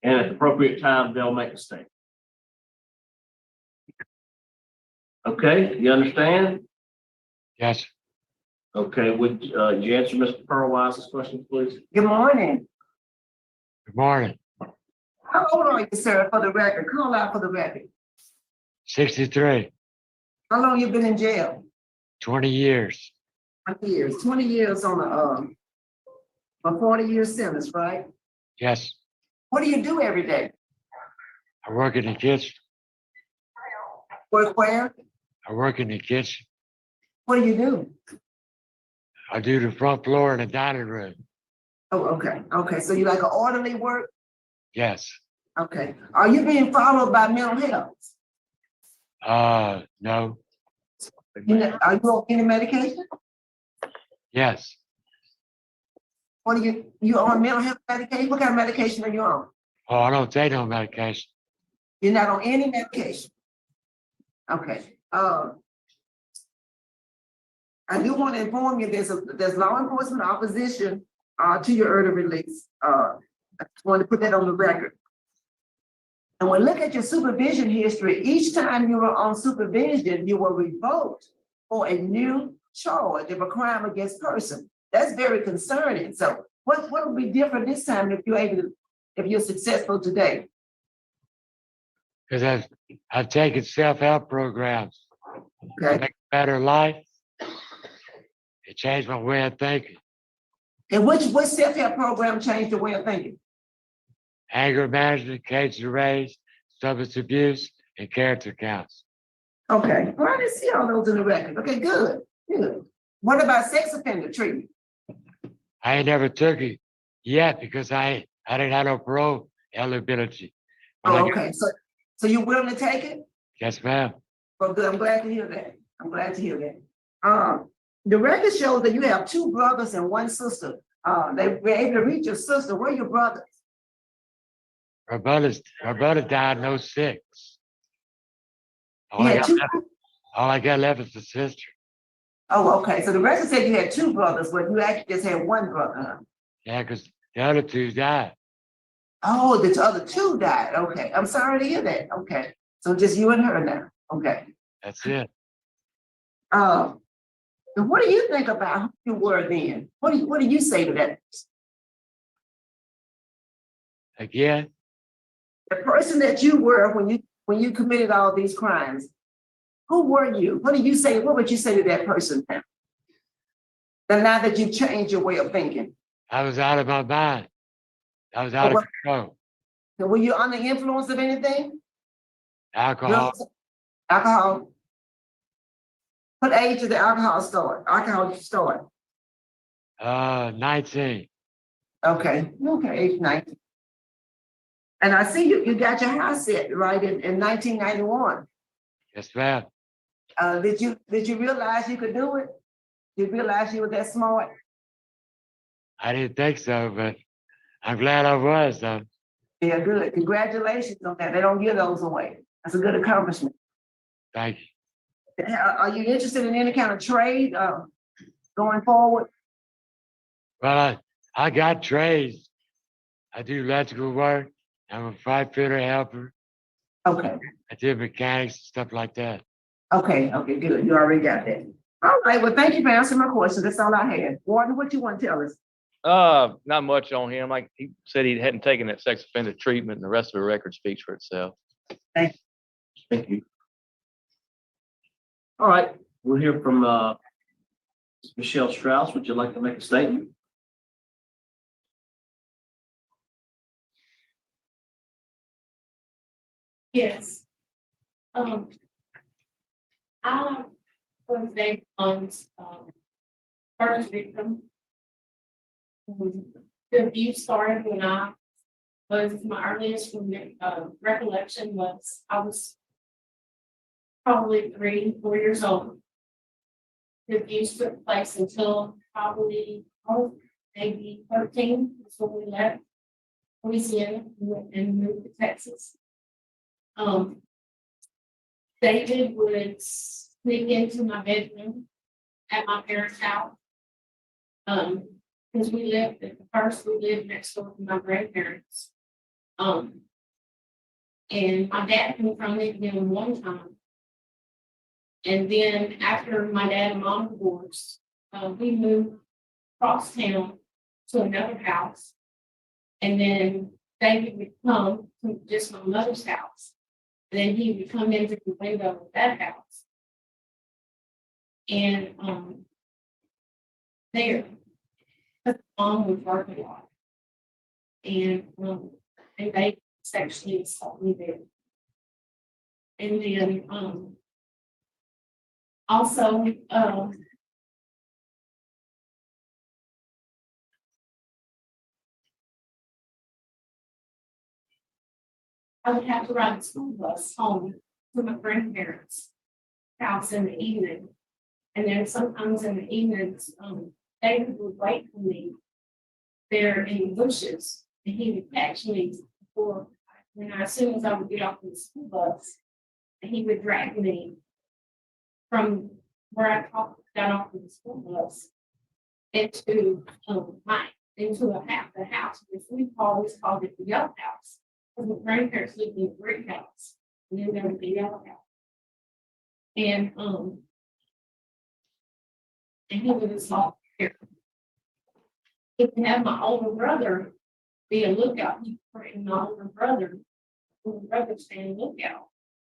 Speaker 19: And at the appropriate time, they'll make a statement. Okay, you understand?
Speaker 20: Yes.
Speaker 19: Okay, would you answer Mr. Pearlwise's question, please?
Speaker 18: Good morning.
Speaker 20: Good morning.
Speaker 18: How old are you, sir, for the record? Call out for the record.
Speaker 20: 63,
Speaker 18: How long you been in jail?
Speaker 20: 20 years.
Speaker 18: 20 years. 20 years on a 40-year sentence, right?
Speaker 20: Yes.
Speaker 18: What do you do every day?
Speaker 20: I work in the kitchen.
Speaker 18: Work where?
Speaker 20: I work in the kitchen.
Speaker 18: What do you do?
Speaker 20: I do the front floor and the dining room.
Speaker 18: Oh, okay. Okay. So you like an orderly work?
Speaker 20: Yes.
Speaker 18: Okay. Are you being followed by mental health?
Speaker 20: No.
Speaker 18: Are you on any medication?
Speaker 20: Yes.
Speaker 18: What are you on mental health medication? What kind of medication are you on?
Speaker 20: Oh, I don't take no medication.
Speaker 18: You're not on any medication? Okay. I do want to inform you there's law enforcement opposition to your early release. I just want to put that on the record. And when look at your supervision history, each time you were on supervision, you were revoked for a new charge of a crime against person. That's very concerning. So what will be different this time if you're successful today?
Speaker 20: Because I've taken self-help programs.
Speaker 18: Okay.
Speaker 20: To make a better life. It changed my way of thinking.
Speaker 18: And which self-help program changed your way of thinking?
Speaker 20: Anger management, cages to raise, substance abuse, and character counts.
Speaker 18: Okay, well, I didn't see all those in the record. Okay, good, good. What about sex offender treatment?
Speaker 20: I ain't never took it yet because I didn't have no parole eligibility. When I
Speaker 18: Oh,
Speaker 20: get-
Speaker 18: okay, so you're willing to take it?
Speaker 20: Yes, ma'am.
Speaker 18: Well, good, I'm glad to hear that. I'm glad to hear that. The record shows that you have 2 brothers and 1 sister. They were able to reach your sister. Where are your brothers?
Speaker 20: Her brother died in 06.
Speaker 18: You had 2.
Speaker 20: All I got left is the sister.
Speaker 18: Oh, okay, so the record said you had 2 brothers, but you actually just had 1 brother, huh?
Speaker 20: Yeah, because the other 2 died.
Speaker 18: Oh, the other 2 died. Okay, I'm sorry to hear that. Okay, so just you and her now. Okay.
Speaker 20: That's it.
Speaker 18: And what do you think about who you were then? What do you say to that?
Speaker 20: Again,
Speaker 18: The person that you were when you committed all these crimes, who were you? What do you say? What would you say to that person now? And now that you've changed your way of thinking,
Speaker 20: I was out of my mind. I was out of control.
Speaker 18: were you under the influence of anything?
Speaker 20: Alcohol.
Speaker 18: Alcohol. What age did the alcohol start? Alcohol start.
Speaker 20: 19.
Speaker 18: Okay, age 19. And I see you got your house set right in 1991.
Speaker 20: Yes, ma'am.
Speaker 18: Did you realize you could do it? Did you realize you were that smart?
Speaker 20: I didn't think so, but I'm glad I was, though.
Speaker 18: Yeah, good. Congratulations on that. They don't give those away. That's a good accomplishment.
Speaker 20: Thank you.
Speaker 18: Are you interested in any kind of trade going forward?
Speaker 20: Well, I got trades. I do electrical work. I'm a pipe fitter helper.
Speaker 18: Okay.
Speaker 20: I do mechanics and stuff like that.
Speaker 18: Okay, good. You already got that. All right, well, thank you for answering my question. That's all I had. Warden, what you want to tell us?
Speaker 7: Not much on him. Like he said, he hadn't taken that sex offender treatment, and the rest of the record speaks for itself.
Speaker 18: Thank
Speaker 19: you. All right, we'll hear from Michelle Strauss. Would you like to make a statement?
Speaker 13: Yes. I was named on first victim. The abuse started when my earliest recollection was I was probably 3, 4 years old. The abuse took place until probably maybe 13 before we left Louisiana and moved to Texas. David would sneak into my bedroom at my parents' house. Because we lived next door to my grandparents. And my dad confronted him one time. And then after my dad and mom divorced, we moved across town to another house. And then David would come to just my mother's house. And then he would come into the window of that house. And there, mom would work a lot. And they sexually assault me there. And then also I would have to ride the school bus home to my grandparents' house in the evening. And then sometimes in the evenings, David would wait for me there in the bushes. And he would catch me before, as soon as I would get off of the school bus, and he would drag me from where I got off of the school bus into the house, which we always called it the yellow house. Because my grandparents lived in the brick house, and then there was the yellow house. And he would assault here. He would have my older brother be a lookout. He threatened my older brother stand lookout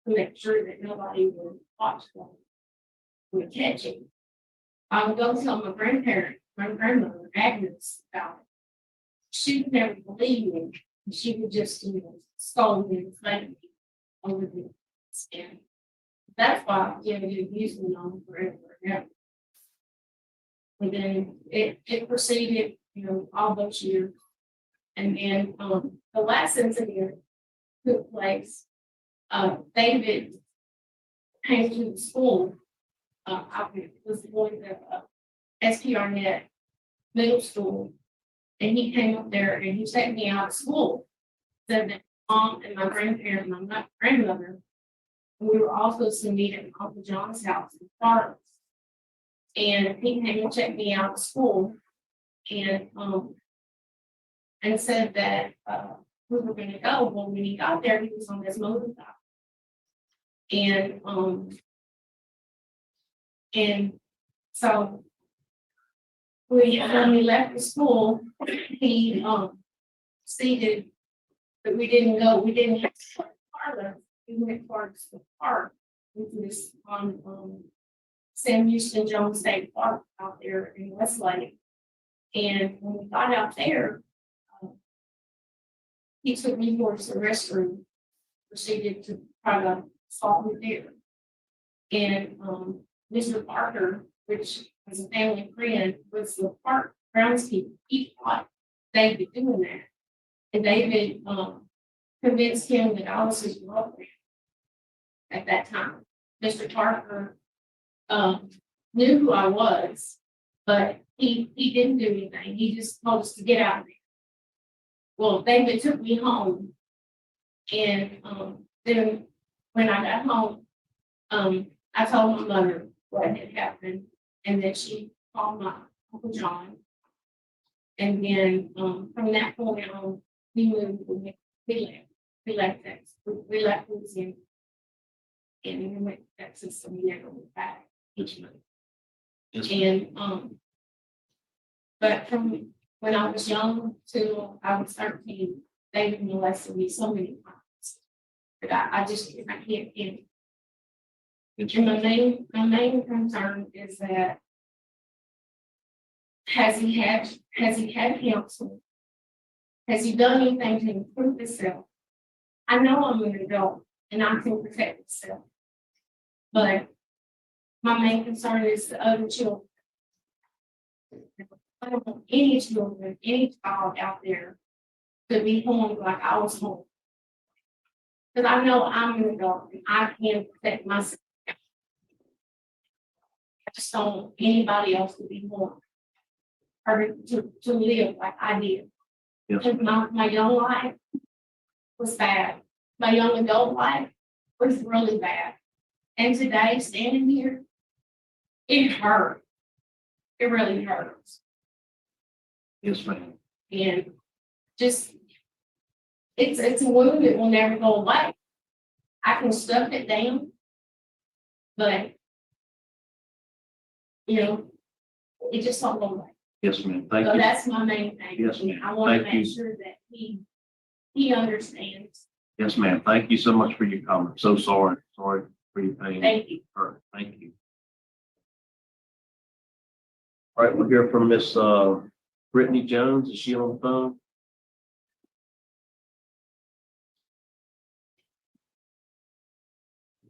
Speaker 13: to make sure that nobody would watch them, would catch him. I would go tell my grandmother, Agnes, about it. She would never believe me. She would just, scold me and threaten me over this. And that's why I did abuse me on forever and ever. And then it proceeded, all those years. And then, the last incident took place, David came to the school. I was going to SPR net middle school. And he came up there and he checked me out of school. Said that mom and my grandparents, my grandmother, we were also to meet at Uncle John's house in Parole. And he came and checked me out of school and said that we were gonna go. Well, when he got there, he was on his motorcycle. And so when we left the school, he stated that we didn't go, we didn't have to go to Parole. We went towards the park, which is on Sam Houston Jones State Park out there in Westlake. And when we got out there, he took me towards the restroom, proceeded to try to assault me there. And Mr. Parker, which was a family friend, was the park groundskeeper. He thought David doing that. And David convinced him that I was his girlfriend at that time. Mr. Parker knew who I was, but he didn't do anything. He just told us to get out of there. Well, David took me home, and then when I got home, I told my mother what had happened, and then she called my Uncle John. And then from that point on, we moved. We left Texas. We left Louisiana, and we went to Texas, and we never went back.
Speaker 19: Yes, ma'am. Yes, ma'am.
Speaker 13: And but from when I was young till I was 13, David molested me so many times. But I can't. And my main concern is that has he had counsel? Has he done anything to improve himself? I know I'm an adult and I can protect myself. But my main concern is the other children. I don't want any children, any child out there to be harmed like I was harmed. Because I know I'm an adult and I can protect myself. I just don't want anybody else to be harmed or to live like I did. Because my young life was bad. My young adult life was really bad. And today, standing here, it hurt. It really hurts.
Speaker 19: Yes, ma'am.
Speaker 13: And just, it's a wound that will never go away. I can stuff it down, but, it just won't go away.
Speaker 19: Yes, ma'am. Thank
Speaker 13: So
Speaker 19: you.
Speaker 13: that's my main thing.
Speaker 19: Yes, ma'am.
Speaker 13: I want to
Speaker 19: Thank you.
Speaker 13: make sure that he understands.
Speaker 19: Yes, ma'am. Thank you so much for your comment. So sorry for your pain.
Speaker 13: Thank you.
Speaker 19: Thank you. All right, we'll hear from Miss Brittany Jones. Is she on the phone?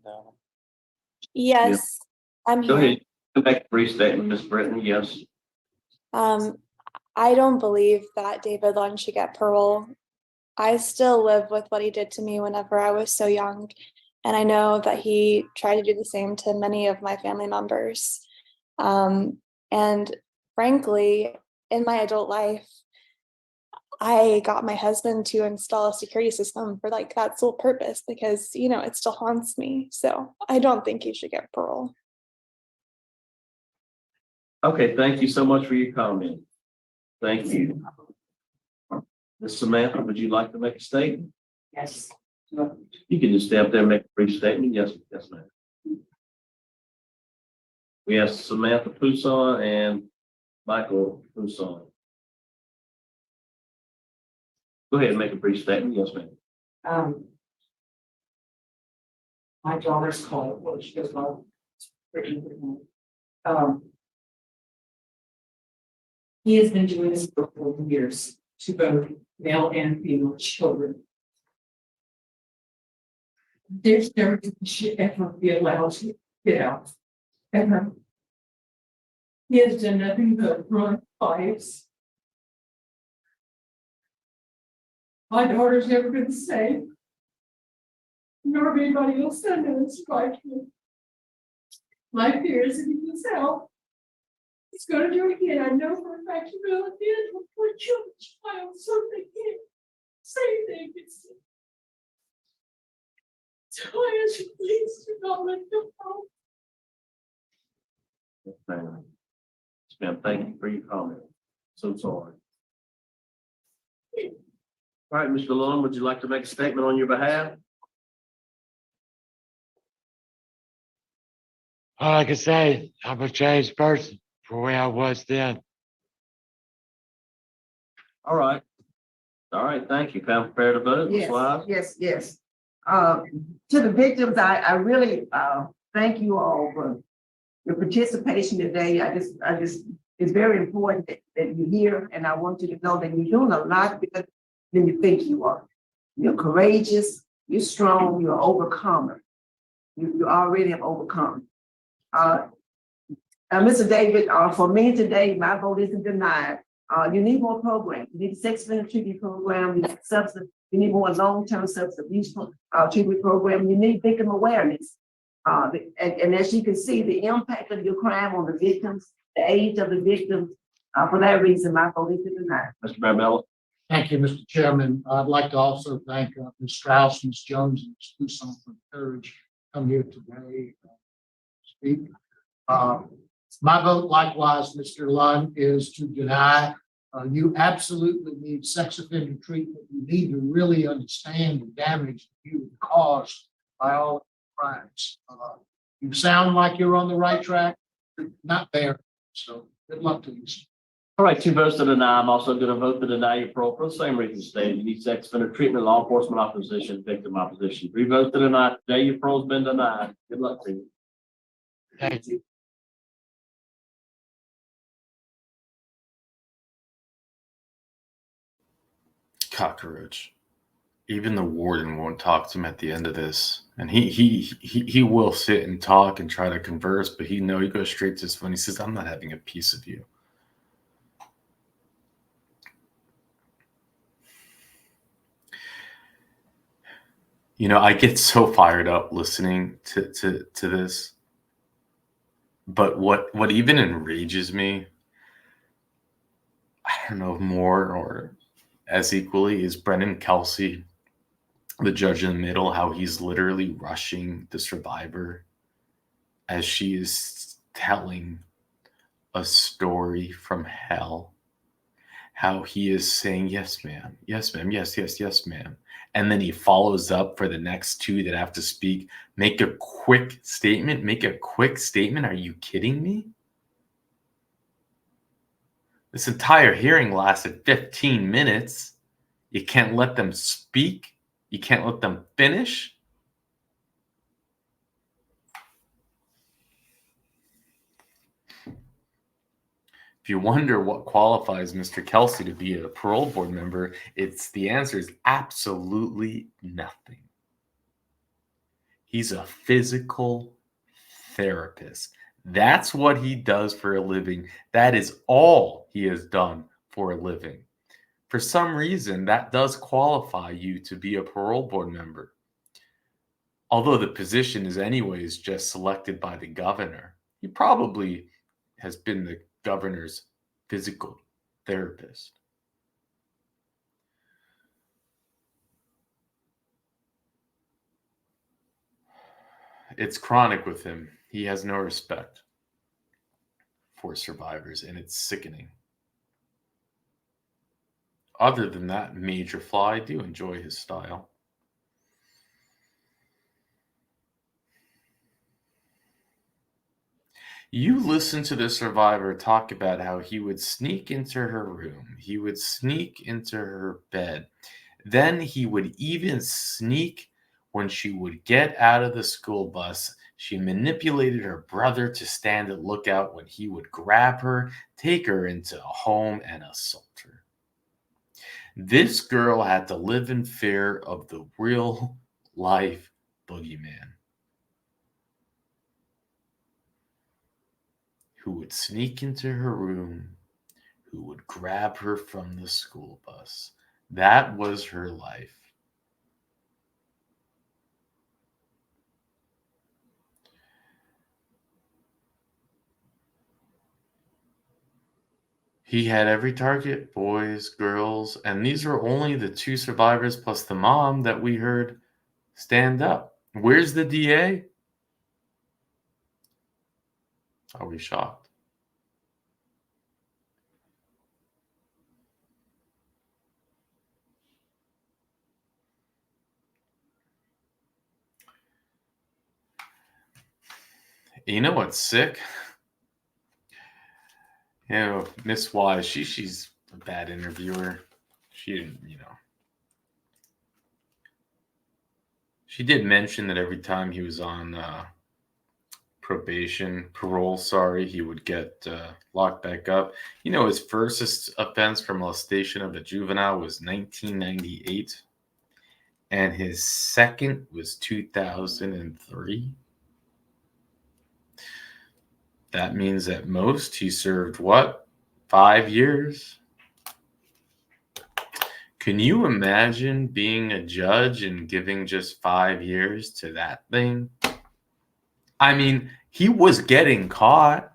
Speaker 2: No.
Speaker 21: Yes, I'm
Speaker 19: Go
Speaker 21: here.
Speaker 19: ahead. Go back to brief statement, Miss Brittany. Yes.
Speaker 21: I don't believe that David Lund should get parole. I still live with what he did to me whenever I was so young. And I know that he tried to do the same to many of my family members. And frankly, in my adult life, I got my husband to install a security system for that sole purpose because, it still haunts me. So I don't think he should get parole.
Speaker 19: Okay, thank you so much for your comment. Thank you. Ms. Samantha, would you like to make a statement?
Speaker 18: Yes.
Speaker 19: You can just stay up there and make a brief statement. Yes, ma'am. We have Samantha Pousson and Michael Pousson. Go ahead and make a brief statement. Yes, ma'am.
Speaker 22: My daughter's called, well, she goes, well, he has been doing this for 4 years to both male and female children. There's no reason he should ever be allowed to get out. Ever. He has done nothing but run fights. My daughter's never been the same. Nor anybody else that knows like me. My fear is if he gets help, he's gonna do it again. I know for a fact he will again with poor children's child, so they can't say anything. So I ask you, please do not let them go.
Speaker 19: Yes, ma'am. Yes, ma'am, thank you for your comment. So sorry. All right, Mr. Lund, would you like to make a statement on your behalf?
Speaker 20: All I can say, I'm a changed person from where I was then.
Speaker 19: All right. All right, thank you. Come prepared to vote, Ms.
Speaker 18: Yes,
Speaker 19: Wise?
Speaker 18: yes. To the victims, I really, thank you all for your participation today. I just, it's very important that you're here, and I want you to know that you're doing a lot better than you think you are. You're courageous, you're strong, you're an overcomer. You already have overcome. Mr. David, for me today, my vote isn't denied. You need more programs. You need a sex offender treatment program. You need substance. You need more long-term substance abuse treatment program. You need victim awareness. And as you can see, the impact of your crime on the victims, the age of the victims. For that reason, my vote isn't denied.
Speaker 19: Mr. Barbella?
Speaker 1: Thank you, Mr. Chairman. I'd like to also thank Ms. Strauss, Ms. Jones, and Ms. Tucson for the courage to come here today and speak. My vote, likewise, Mr. Lund, is to deny. You absolutely need sex offender treatment. You need to really understand the damage that you have caused by all of the crimes. You sound like you're on the right track, you're not there. So good luck to you.
Speaker 19: All right, 2 votes to deny. I'm also going to vote to deny your parole for the same reason stated. You need sex offender treatment, law enforcement opposition, victim opposition. 3 votes to deny. Today, your parole's been denied. Good luck to you.
Speaker 20: Thank you.
Speaker 10: Cockroach. Even the warden won't talk to him at the end of this, and he will sit and talk and try to converse, but he goes straight to his phone. He says, "I'm not having a piece of you." I get so fired up listening to this, but what even enrages me, I don't know, more or as equally, is Brennan Kelsey, the judge in the middle, how he's literally rushing the survivor as she is telling a story from hell. How he is saying, "Yes, ma'am. Yes, ma'am. Yes, yes, yes, ma'am." And then he follows up for the next 2 that have to speak. Make a quick statement. Make a quick statement. Are you kidding me? This entire hearing lasted 15 minutes. You can't let them speak. You can't let them finish. If you wonder what qualifies Mr. Kelsey to be a parole board member, the answer is absolutely nothing. He's a physical therapist. That's what he does for a living. That is all he has done for a living. For some reason, that does qualify you to be a parole board member. Although the position is anyways just selected by the governor. He probably has been the governor's physical therapist. It's chronic with him. He has no respect for survivors, and it's sickening. Other than that major flaw, I do enjoy his style. You listen to the survivor talk about how he would sneak into her room. He would sneak into her bed. Then he would even sneak when she would get out of the school bus. She manipulated her brother to stand at lookout when he would grab her, take her into a home, and assault her. This girl had to live in fear of the real life boogeyman who would sneak into her room, who would grab her from the school bus. That was her life. He had every target, boys, girls, and these are only the 2 survivors plus the mom that we heard stand up. Where's the DA? Are we shocked? You know what's sick? You know, Miss Wise, she's a bad interviewer. She didn't, she did mention that every time he was on parole, sorry, he would get locked back up. You know, his first offense for molestation of a juvenile was 1998, and his second was 2003. That means at most he served what? 5 years? Can you imagine being a judge and giving just 5 years to that thing? I mean, he was getting caught,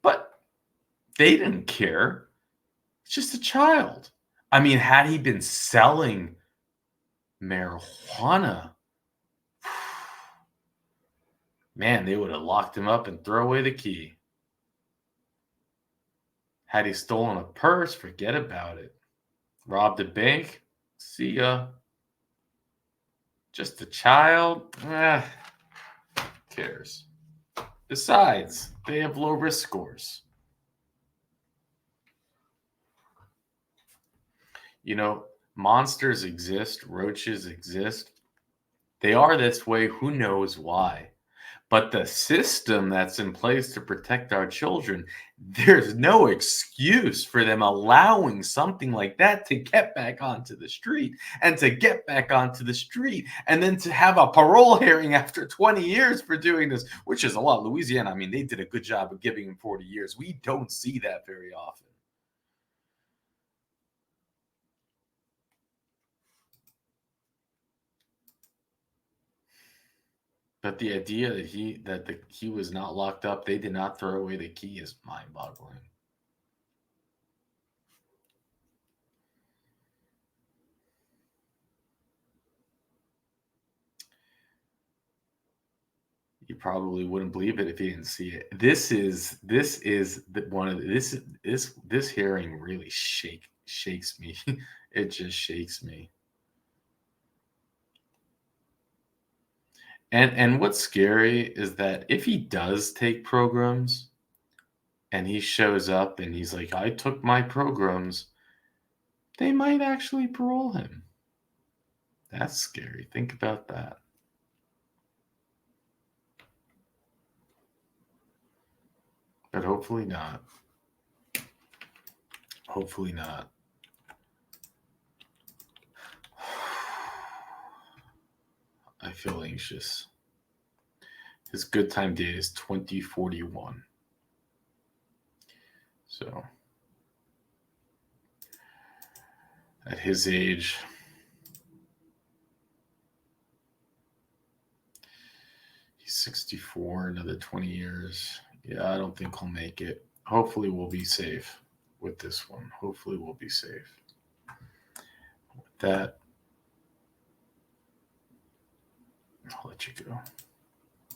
Speaker 10: but they didn't care. It's just a child. I mean, had he been selling marijuana, man, they would have locked him up and throw away the key. Had he stolen a purse, forget about it. Robbed a bank, see ya. Just a child, who cares? Besides, they have low risk scores. You know, monsters exist, roaches exist. They are this way, who knows why? But the system that's in place to protect our children, there's no excuse for them allowing something like that to get back onto the street and to get back onto the street and then to have a parole hearing after 20 years for doing this, which is a lot. Louisiana, I mean, they did a good job of giving him 40 years. We don't see that very often. But the idea that he was not locked up, they did not throw away the key is mind-boggling. You probably wouldn't believe it if you didn't see it. This hearing really shakes me. It just shakes me. And what's scary is that if he does take programs and he shows up and he's like, I took my programs, they might actually parole him. That's scary. Think about that. But hopefully not. Hopefully not. I feel anxious. His good time date is 2041. So, at his age, he's 64, another 20 years. Yeah, I don't think he'll make it. Hopefully we'll be safe with this one. Hopefully we'll be safe. With that, I'll let you go.